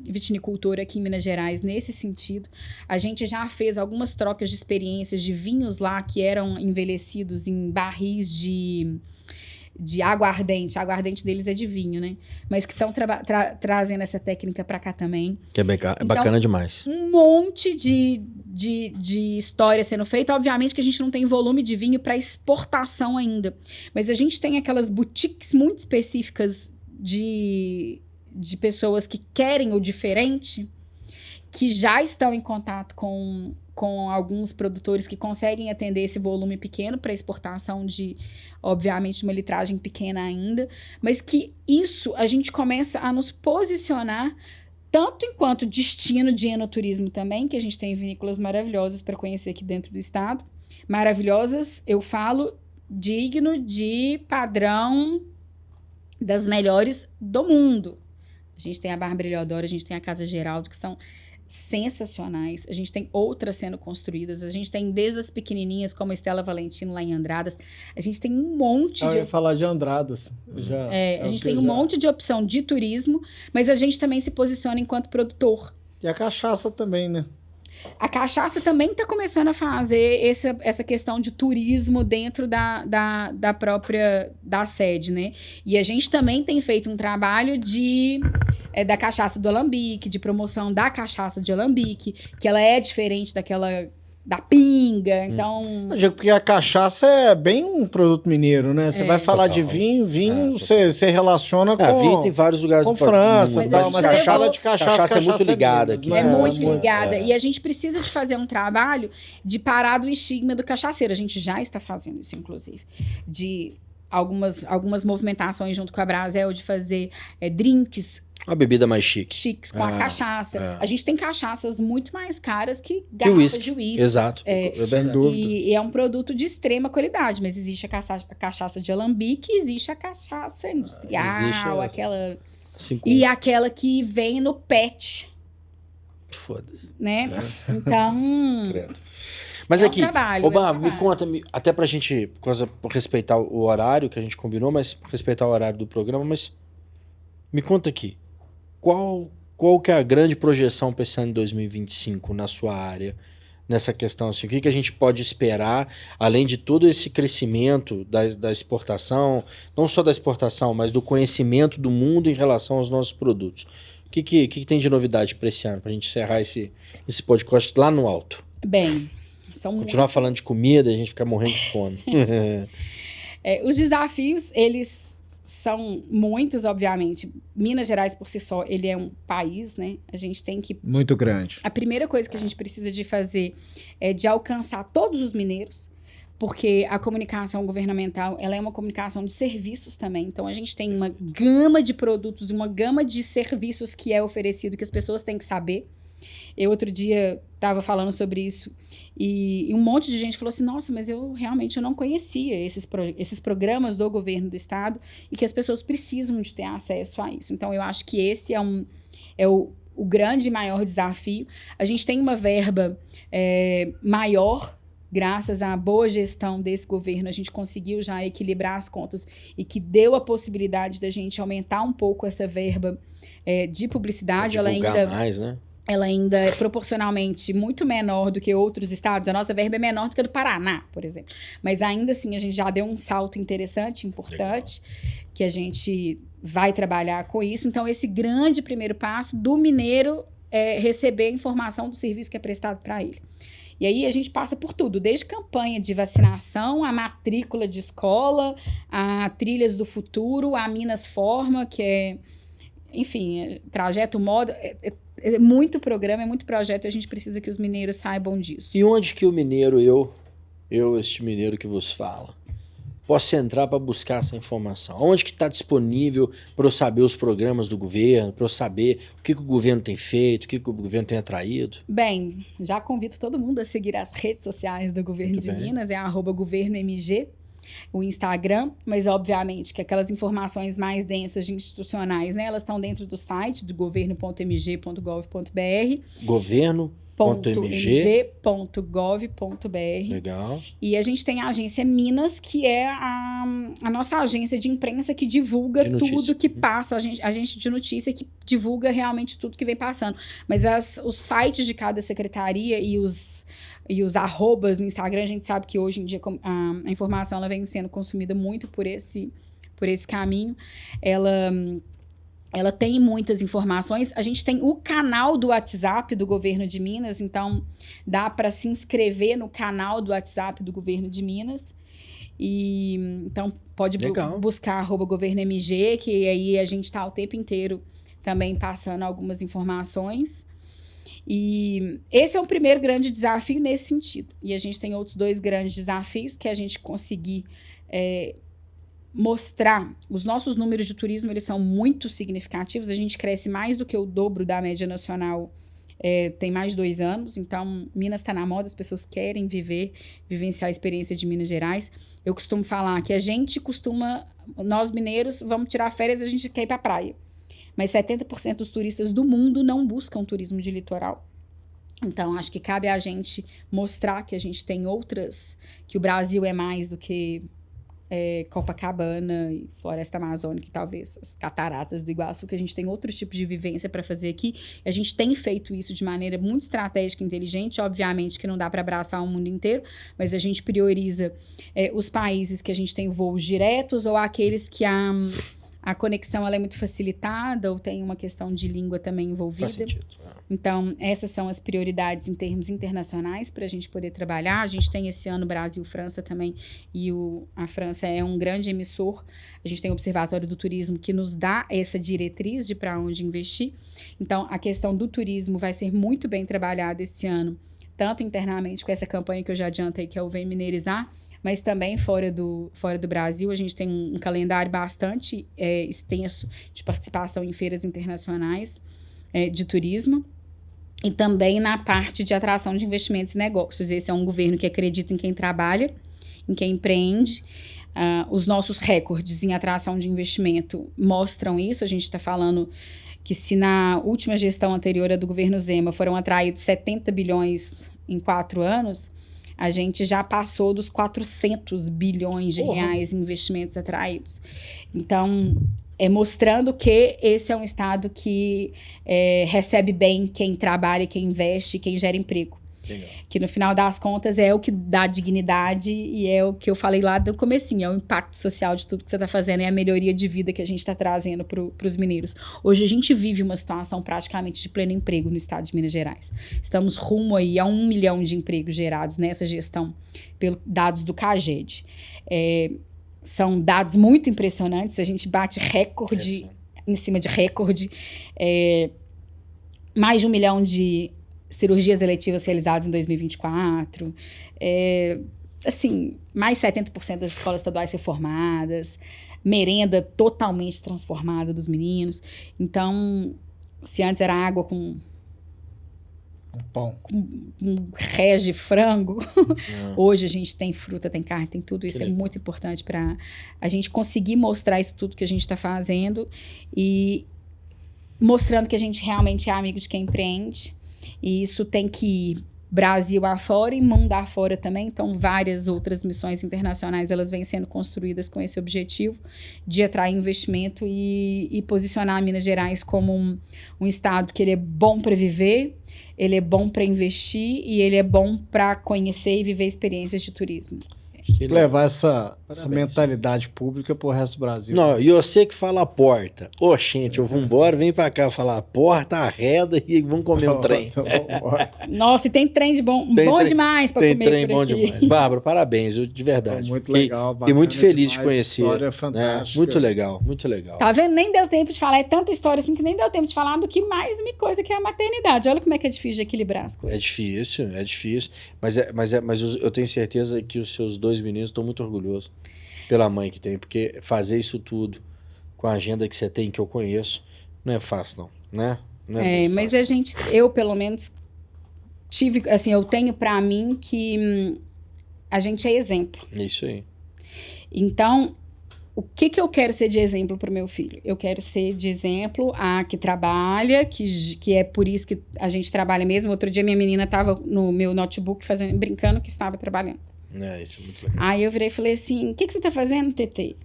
vitinicultor aqui em Minas Gerais, nesse sentido. A gente já fez algumas trocas de experiências de vinhos lá que eram envelhecidos em barris de aguardente. A aguardente deles é de vinho, né? Mas que estão trazendo essa técnica para cá também. Que é bacana demais. Um monte de história sendo feita. Obviamente que a gente não tem volume de vinho para exportação ainda. Mas a gente tem aquelas boutiques muito específicas de pessoas que querem o diferente, que já estão em contato com alguns produtores que conseguem atender esse volume pequeno para exportação obviamente, uma litragem pequena ainda, mas que isso a gente começa a nos posicionar tanto enquanto destino de enoturismo também, que a gente tem vinícolas maravilhosas para conhecer aqui dentro do estado. Maravilhosas, eu falo, digno de padrão das melhores do mundo. A gente tem a Bárbara Eleodoro, a gente tem a Casa Geraldo, que são sensacionais. A gente tem outras sendo construídas. A gente tem desde as pequenininhas, como a Estela Valentino lá em Andradas. A gente tem um monte Eu ia falar de Andradas. a gente tem um monte de opção de turismo, mas a gente também se posiciona enquanto produtor. E a cachaça também, né? A cachaça também está começando a fazer essa questão de turismo dentro da própria sede, né? E a gente também tem feito um trabalho da cachaça do alambique, de promoção da cachaça de alambique, que ela é diferente da pinga, então... Porque a cachaça é bem um produto mineiro, né? Você vai falar Total. de vinho, você relaciona com... vinho tem vários lugares com do França, mundo, tal, mas você fala de cachaça é muito ligada Minas, aqui. né? É muito ligada. E a gente precisa de fazer um trabalho de parar do estigma do cachaceiro. A gente já está fazendo isso, inclusive. De algumas movimentações junto com a Brasel, de fazer drinks Uma bebida mais chique. chiques com a cachaça. A gente tem cachaças muito mais caras que Que garrafas de uísque. Exato. É verdade. E é um produto de extrema qualidade, mas existe a cachaça de alambique, existe a cachaça industrial, Existe aquela... Assim, E aquela que vem no PET, foda-se. né? Então... Credo. Mas É um aqui, trabalho, Obama, é um me conta, até pra gente respeitar o horário que a gente combinou, mas respeitar o horário do programa, mas me conta aqui, qual que é a grande projeção para esse ano de 2025 na sua área, nessa questão assim, o que a gente pode esperar, além de todo esse crescimento da exportação, não só da exportação, mas do conhecimento do mundo em relação aos nossos produtos. O que tem de novidade para esse ano, para a gente encerrar esse podcast lá no alto? Bem, são Continuar falando de comida e a gente ficar morrendo de fome. Os desafios, eles são muitos, obviamente. Minas Gerais, por si só, ele é um país, né? A gente tem que... Muito grande. A primeira coisa que a gente precisa de fazer é de alcançar todos os mineiros, porque a comunicação governamental, ela é uma comunicação de serviços também. Então, a gente tem uma gama de produtos, uma gama de serviços que é oferecido, que as pessoas têm que saber. Eu, outro dia, estava falando sobre isso e um monte de gente falou assim, nossa, mas eu realmente não conhecia esses programas do governo do estado e que as pessoas precisam de ter acesso a isso. Então, eu acho que esse é o grande e maior desafio. A gente tem uma verba maior, graças à boa gestão desse governo, a gente conseguiu já equilibrar as contas e que deu a possibilidade da gente aumentar um pouco essa verba de publicidade. Mais, né? Ela ainda é proporcionalmente muito menor do que outros estados. A nossa verba é menor do que a do Paraná, por exemplo. Mas ainda assim, a gente já deu um salto interessante, importante, que a gente vai trabalhar com isso. Então, esse grande primeiro passo do mineiro é receber a informação do serviço que é prestado para ele. E aí a gente passa por tudo, desde campanha de vacinação, a matrícula de escola, a Trilhas do Futuro, a Minas Forma, que é, enfim, Trajeto Moda, é muito programa, é muito projeto, e a gente precisa que os mineiros saibam disso. E onde que o mineiro, este mineiro que vos fala, posso entrar para buscar essa informação? Onde que está disponível para eu saber os programas do governo, para eu saber o que o governo tem feito, o que o governo tem atraído? Bem, já convido todo mundo a seguir as redes sociais do Governo de Minas, é @governomg, o Instagram, mas obviamente que aquelas informações mais densas institucionais, né, elas estão dentro do site do governo.mg.gov.br. Governo.mg.gov.br. Legal. E a gente tem a agência Minas, que é a nossa agência de imprensa que divulga tudo que passa, a gente de notícia que divulga realmente tudo que vem passando. Mas os sites de cada secretaria e os arrobas no Instagram, a gente sabe que hoje em dia a informação ela vem sendo consumida muito por esse caminho. Ela tem muitas informações. A gente tem o canal do WhatsApp do Governo de Minas, então dá para se inscrever no canal do WhatsApp do Governo de Minas. E então pode buscar @governomg, que aí a gente está o tempo inteiro também passando algumas informações. E esse é o primeiro grande desafio nesse sentido. E a gente tem outros 2 grandes desafios, que é a gente conseguir mostrar. Os nossos números de turismo, eles são muito significativos. A gente cresce mais do que o dobro da média nacional, tem mais de 2 anos. Então, Minas está na moda, as pessoas querem vivenciar a experiência de Minas Gerais. Eu costumo falar que nós mineiros, vamos tirar férias, a gente quer ir para a praia. Mas 70% dos turistas do mundo não buscam turismo de litoral. Então, acho que cabe a gente mostrar que a gente tem que o Brasil é mais do que Copacabana e Floresta Amazônica e talvez as cataratas do Iguaçu, que a gente tem outro tipo de vivência para fazer aqui. A gente tem feito isso de maneira muito estratégica e inteligente. Obviamente que não dá para abraçar o mundo inteiro, mas a gente prioriza os países que a gente tem voos diretos ou aqueles que a conexão ela é muito facilitada ou tem uma questão de língua também envolvida. Faz sentido. Então, essas são as prioridades em termos internacionais para a gente poder trabalhar. A gente tem esse ano Brasil-França também, e a França é um grande emissor. A gente tem o Observatório do Turismo que nos dá essa diretriz de para onde investir. Então, a questão do turismo vai ser muito bem trabalhada esse ano, tanto internamente com essa campanha que eu já adiantei, que é o Vem Mineirizar, mas também fora do Brasil. A gente tem um calendário bastante extenso de participação em feiras internacionais de turismo e também na parte de atração de investimentos e negócios. Esse é um governo que acredita em quem trabalha, em quem empreende. Os nossos recordes em atração de investimento mostram isso. A gente está falando que se na última gestão anterior do governo Zema foram atraídos 70 bilhões em 4 anos, a gente já passou dos 400 bilhões de reais em investimentos atraídos. Então, mostrando que esse é um estado que recebe bem quem trabalha, quem investe, quem gera emprego. Legal. Que no final das contas é o que dá dignidade e é o que eu falei lá do comecinho, é o impacto social de tudo que você está fazendo, é a melhoria de vida que a gente está trazendo para os mineiros. Hoje a gente vive uma situação praticamente de pleno emprego no estado de Minas Gerais. Estamos rumo aí a 1 milhão de empregos gerados nessa gestão, pelos dados do CAGED. são dados muito impressionantes. A gente bate recorde em cima de recorde. Mais de 1 milhão de cirurgias eletivas realizadas em 2024. Assim, mais 70% das escolas estaduais reformadas. Merenda totalmente transformada dos meninos. Então, se antes era água com pão, com rés de frango, hoje a gente tem fruta, tem carne, tem tudo isso. É muito importante para a gente conseguir mostrar isso tudo que a gente está fazendo e mostrando que a gente realmente é amigo de quem empreende. E isso tem que ir Brasil afora e mundo afora também. Então, várias outras missões internacionais, elas vêm sendo construídas com esse objetivo de atrair investimento e posicionar Minas Gerais como um estado que ele é bom para viver, ele é bom para investir e ele é bom para conhecer e viver experiências de turismo. Levar essa mentalidade pública pro resto do Brasil. Não, e você que fala a porta. Ô, gente, eu vou embora, vem pra cá falar a porta, arreda e vamos comer um trem. Nossa, e tem trem de bom demais pra comer por aqui. Tem trem bom demais. Bárbara, parabéns, de verdade. Muito legal, bacana. E muito feliz de conhecer. História fantástica. Muito legal, muito legal. Tá vendo? Nem deu tempo de falar. É tanta história assim que nem deu tempo de falar do que mais uma coisa que é a maternidade. Olha como é que é difícil de equilibrar as coisas. É difícil. Mas eu tenho certeza que os seus 2 meninos estão muito orgulhosos pela mãe que tem, porque fazer isso tudo com a agenda que você tem, que eu conheço, não é fácil, não, né? Não é mas fácil. Eu pelo menos tive, assim, eu tenho pra mim que a gente é exemplo. É isso aí. Então, o que eu quero ser de exemplo pro meu filho? Eu quero ser de exemplo a que trabalha, que é por isso que a gente trabalha mesmo. Outro dia minha menina tava no meu notebook brincando que estava trabalhando. Isso é muito legal. Aí eu virei e falei assim, o que você tá fazendo, TT?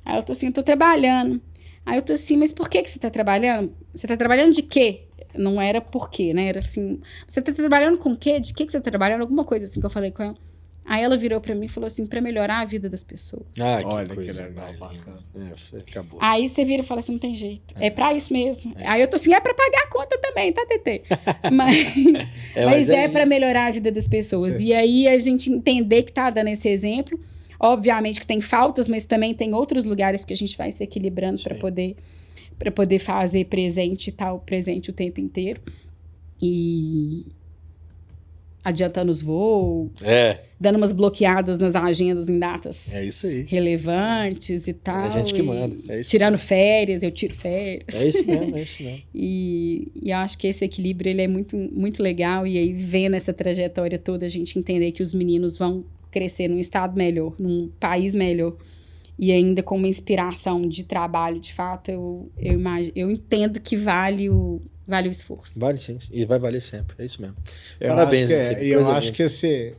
Aí eu tô assim, eu tô trabalhando. Aí eu tô assim, mas por que você tá trabalhando? Você tá trabalhando de quê? Não era por quê, né? Era assim, você tá trabalhando com o quê? De que você tá trabalhando? Alguma coisa assim que eu falei com ela. Aí ela virou pra mim e falou assim, pra melhorar a vida das pessoas. Olha, que coisa que legal, bacana. Acabou. Aí você vira e fala assim, não tem jeito. É pra isso mesmo. Aí eu tô assim, é pra pagar a conta também, tá, TT? Mas é pra melhorar a vida das pessoas. E aí a gente entender que tá dando esse exemplo. Obviamente que tem faltas, mas também tem outros lugares que a gente vai se equilibrando para poder fazer presente o tempo inteiro. E adiantando os voos, dando umas bloqueadas nas agendas em datas relevantes e tal. É a gente que manda. Tirando férias, eu tiro férias. É isso mesmo. E eu acho que esse equilíbrio ele é muito, muito legal. E aí, vendo essa trajetória toda, a gente entender que os meninos vão crescer num estado melhor, num país melhor. E ainda com uma inspiração de trabalho, de fato, eu entendo que vale o esforço. Vale sim, e vai valer sempre, é isso mesmo. Parabéns. Eu acho que esse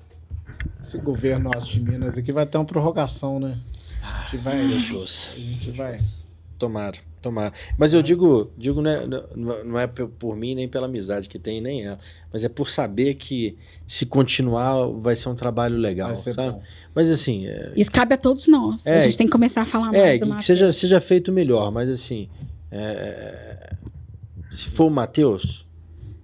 governo nosso de Minas aqui vai ter uma prorrogação, né? A gente vai. Tomara. Mas eu digo não é por mim, nem pela amizade que tem, nem ela. Mas é por saber que se continuar vai ser um trabalho legal, sabe? Bom. Mas assim... Isso cabe a todos nós. A gente tem que começar a falar mais do Matheus. Que seja feito melhor, mas assim... se for o Matheus,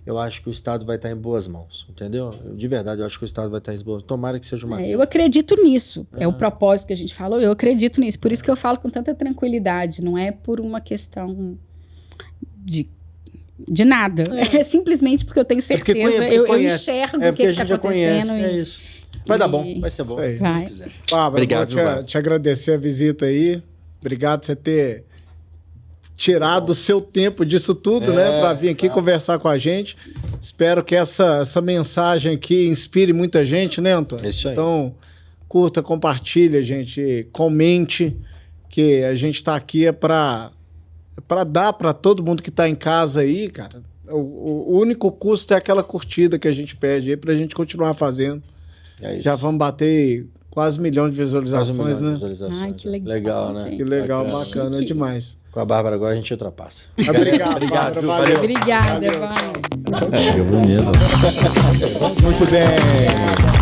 eu acho que o Estado vai estar em boas mãos, entendeu? De verdade, eu acho que o Estado vai estar em boas mãos. Tomara que seja o Matheus. Eu acredito nisso. É o propósito que a gente falou, eu acredito nisso. Por isso que eu falo com tanta tranquilidade. Não é por uma questão de nada. É simplesmente porque eu tenho certeza. Eu enxergo o que está acontecendo. É isso. Vai dar bom, vai ser bom, se Deus quiser. Bárbara, obrigado, te agradecer a visita aí. Obrigado por você ter tirado o seu tempo disso tudo, né? Para vir aqui conversar com a gente. Espero que essa mensagem aqui inspire muita gente, né, Antônio? Isso aí. Então, curta, compartilha, gente. Comente, que a gente tá aqui para dar para todo mundo que tá em casa aí, cara. O único custo é aquela curtida que a gente pede aí pra gente continuar fazendo. Já vamos bater quase 1 milhão de visualizações, né? Ai, que legal. Legal, né? Que legal, bacana demais. Com a Bárbara agora a gente ultrapassa. Obrigado, Bárbara. Valeu. Obrigada, valeu. Muito bem.